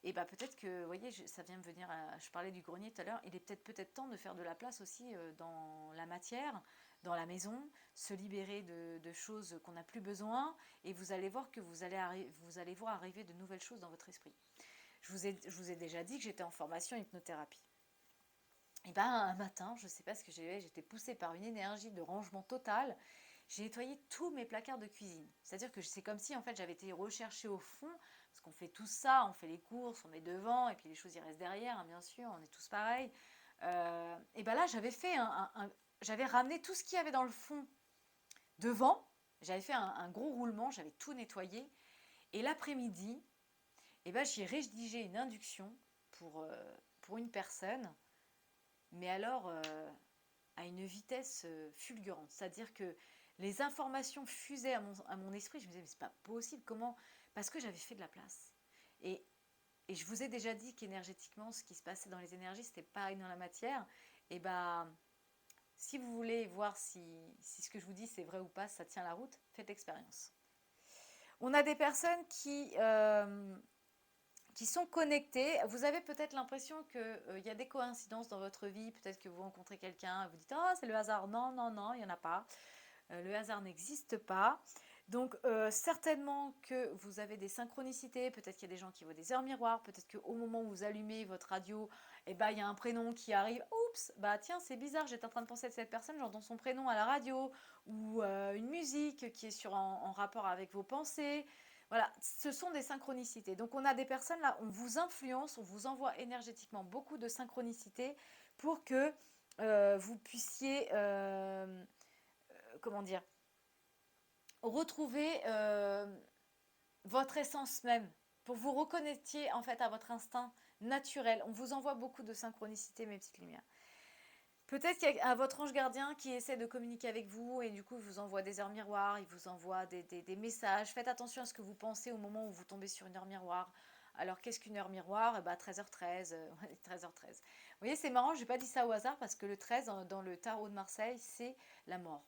Et bah peut-être que, vous voyez, ça vient me venir, je parlais du grenier tout à l'heure, il est peut-être temps de faire de la place aussi dans la matière, dans la maison, se libérer de choses qu'on n'a plus besoin, et vous allez voir que vous allez voir arriver de nouvelles choses dans votre esprit. Je vous ai déjà dit que j'étais en formation hypnothérapie. Et ben un matin, je ne sais pas ce que j'étais poussée par une énergie de rangement total. J'ai nettoyé tous mes placards de cuisine. C'est-à-dire que c'est comme si en fait j'avais été recherchée au fond, parce qu'on fait tout ça, on fait les courses, on met devant, et puis les choses y restent derrière, hein, bien sûr, on est tous pareils. Et ben là j'avais fait j'avais ramené tout ce qu'il y avait dans le fond devant. J'avais fait un gros roulement, j'avais tout nettoyé. Et l'après-midi, et ben j'ai rédigé une induction pour une personne, mais alors à une vitesse fulgurante. C'est-à-dire que les informations fusaient à mon esprit. Je me disais, mais c'est pas possible. Comment? Parce que j'avais fait de la place. Et, et je vous ai déjà dit qu'énergétiquement, ce qui se passait dans les énergies, c'était pareil dans la matière. Et bah, si vous voulez voir si ce que je vous dis c'est vrai ou pas, ça tient la route, faites l'expérience. On a des personnes qui sont connectés. Vous avez peut-être l'impression qu'il y a des coïncidences dans votre vie. Peut-être que vous rencontrez quelqu'un, vous dites « Ah, c'est le hasard ». Non, non, non, il n'y en a pas. Le hasard n'existe pas. Donc, certainement que vous avez des synchronicités. Peut-être qu'il y a des gens qui voient des heures miroirs. Peut-être qu'au moment où vous allumez votre radio, eh ben, il y a un prénom qui arrive. Oups, bah tiens, c'est bizarre, j'étais en train de penser à cette personne, j'entends son prénom à la radio. Ou une musique qui est en rapport avec vos pensées. Voilà, ce sont des synchronicités. Donc on a des personnes là, on vous influence, on vous envoie énergétiquement beaucoup de synchronicités pour que vous puissiez, comment dire, retrouver votre essence même, pour vous reconnecter en fait à votre instinct naturel. On vous envoie beaucoup de synchronicités, mes petites lumières. Peut-être qu'il y a votre ange gardien qui essaie de communiquer avec vous et du coup il vous envoie des heures miroirs, il vous envoie des messages. Faites attention à ce que vous pensez au moment où vous tombez sur une heure miroir. Alors qu'est-ce qu'une heure miroir? Eh ben, 13h13, 13h13. Vous voyez, c'est marrant, je n'ai pas dit ça au hasard parce que le 13 dans le tarot de Marseille, c'est la mort.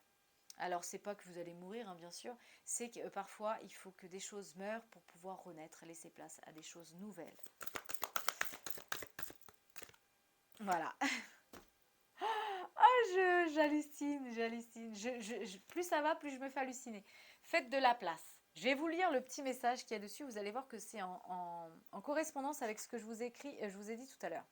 Alors c'est pas que vous allez mourir, hein, bien sûr, c'est que parfois il faut que des choses meurent pour pouvoir renaître, laisser place à des choses nouvelles. Voilà. J'hallucine. Plus ça va, plus je me fais halluciner. Faites de la place. Je vais vous lire le petit message qu'il y a dessus. Vous allez voir que c'est en correspondance avec ce que je vous ai écrit, je vous ai dit tout à l'heure.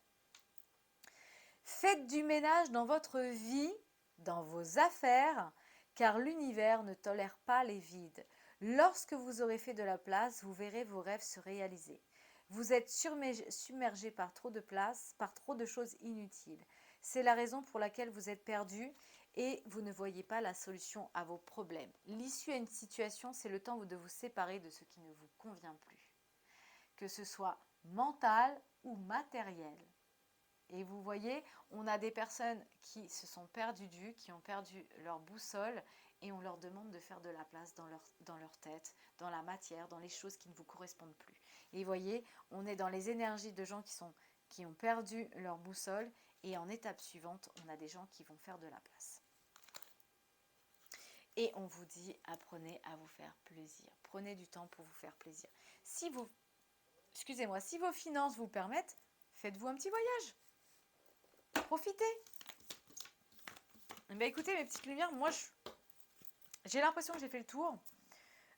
Faites du ménage dans votre vie, dans vos affaires, car l'univers ne tolère pas les vides. Lorsque vous aurez fait de la place, vous verrez vos rêves se réaliser. Vous êtes submergé par trop de place, par trop de choses inutiles. C'est la raison pour laquelle vous êtes perdu et vous ne voyez pas la solution à vos problèmes. L'issue à une situation, c'est le temps de vous séparer de ce qui ne vous convient plus, que ce soit mental ou matériel. Et vous voyez, on a des personnes qui se sont perdues, qui ont perdu leur boussole et on leur demande de faire de la place dans leur tête, dans la matière, dans les choses qui ne vous correspondent plus. Et vous voyez, on est dans les énergies de gens qui ont perdu leur boussole et en étape suivante, on a des gens qui vont faire de la place. Et on vous dit, apprenez à vous faire plaisir. Prenez du temps pour vous faire plaisir. Si vos finances vous le permettent, faites-vous un petit voyage. Profitez. Ben écoutez, mes petites lumières, moi j'ai l'impression que j'ai fait le tour.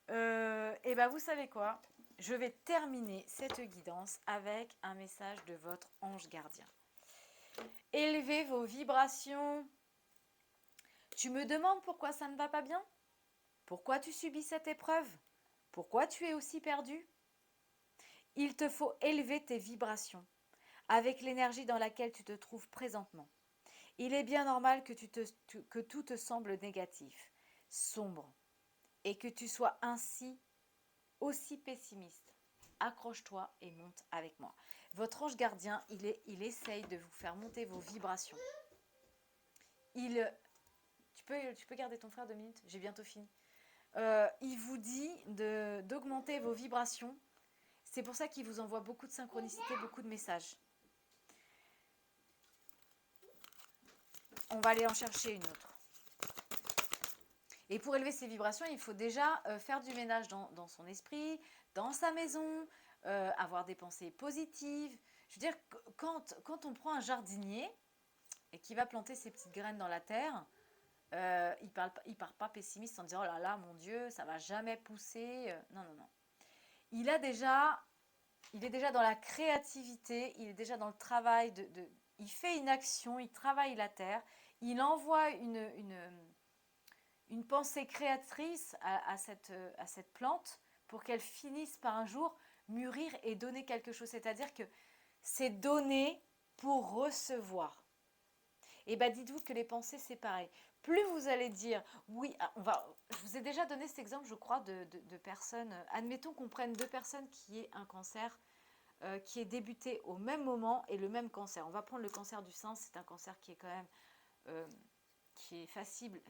Et ben vous savez quoi? Je vais terminer cette guidance avec un message de votre ange gardien. Élevez vos vibrations. Tu me demandes pourquoi ça ne va pas bien? Pourquoi tu subis cette épreuve? Pourquoi tu es aussi perdu? Il te faut élever tes vibrations avec l'énergie dans laquelle tu te trouves présentement. Il est bien normal que tout te semble négatif, sombre, et que tu sois ainsi aussi pessimiste. Accroche-toi et monte avec moi. Votre ange gardien, il essaye de vous faire monter vos vibrations. Tu peux garder ton frère 2 minutes? J'ai bientôt fini. Il vous dit d'augmenter vos vibrations. C'est pour ça qu'il vous envoie beaucoup de synchronicité, beaucoup de messages. On va aller en chercher une autre. Et pour élever ses vibrations, il faut déjà faire du ménage dans son esprit, dans sa maison, avoir des pensées positives. Je veux dire, quand on prend un jardinier et qui va planter ses petites graines dans la terre, il part pas pessimiste en disant oh là là, mon Dieu, ça va jamais pousser. Non, non, non. Il est déjà dans la créativité, il est déjà dans le travail. Il fait une action, il travaille la terre, il envoie une pensée créatrice à cette plante pour qu'elle finisse par un jour mûrir et donner quelque chose. C'est-à-dire que c'est donner pour recevoir. Et bien dites-vous que les pensées c'est pareil. Plus vous allez dire oui, je vous ai déjà donné cet exemple je crois de personnes, admettons qu'on prenne 2 personnes qui aient un cancer qui est débuté au même moment et le même cancer. On va prendre le cancer du sein, c'est un cancer qui est quand même qui est facile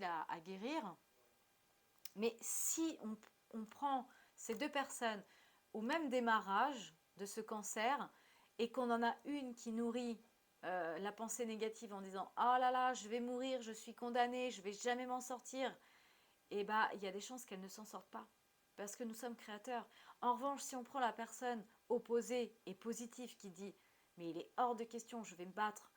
à guérir. Mais si on prend ces 2 personnes au même démarrage de ce cancer et qu'on en a une qui nourrit la pensée négative en disant « Oh là là, je vais mourir, je suis condamnée, je ne vais jamais m'en sortir », et bien il y a des chances qu'elle ne s'en sorte pas. Parce que nous sommes créateurs. En revanche, si on prend la personne opposée et positive qui dit « Mais il est hors de question, je vais me battre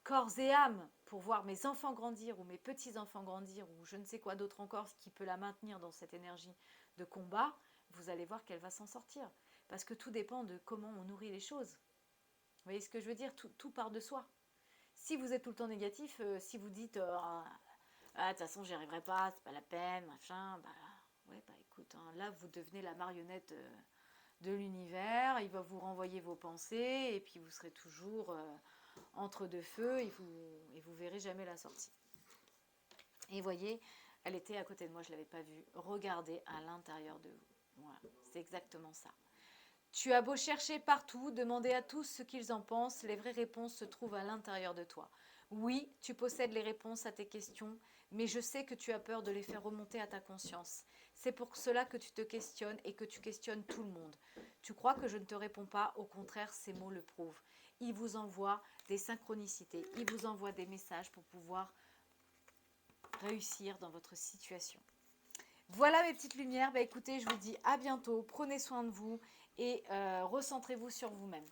corps et âme pour voir mes enfants grandir ou mes petits-enfants grandir ou je ne sais quoi d'autre encore qui peut la maintenir dans cette énergie de combat », vous allez voir qu'elle va s'en sortir. Parce que tout dépend de comment on nourrit les choses. Vous voyez ce que je veux dire? Tout part de soi. Si vous êtes tout le temps négatif, si vous dites de toute façon j'y arriverai pas, c'est pas la peine, machin, bah ouais, bah écoute, hein, là vous devenez la marionnette de l'univers, il va vous renvoyer vos pensées et puis vous serez toujours entre deux feux et vous verrez jamais la sortie. Et voyez, elle était à côté de moi, je ne l'avais pas vue. Regardez à l'intérieur de vous. Voilà, c'est exactement ça. Tu as beau chercher partout, demander à tous ce qu'ils en pensent, les vraies réponses se trouvent à l'intérieur de toi. Oui, tu possèdes les réponses à tes questions, mais je sais que tu as peur de les faire remonter à ta conscience. C'est pour cela que tu te questionnes et que tu questionnes tout le monde. Tu crois que je ne te réponds pas, au contraire, ces mots le prouvent. Il vous envoie des synchronicités, il vous envoie des messages pour pouvoir réussir dans votre situation. Voilà mes petites lumières, écoutez, je vous dis à bientôt, prenez soin de vous et recentrez-vous sur vous-même.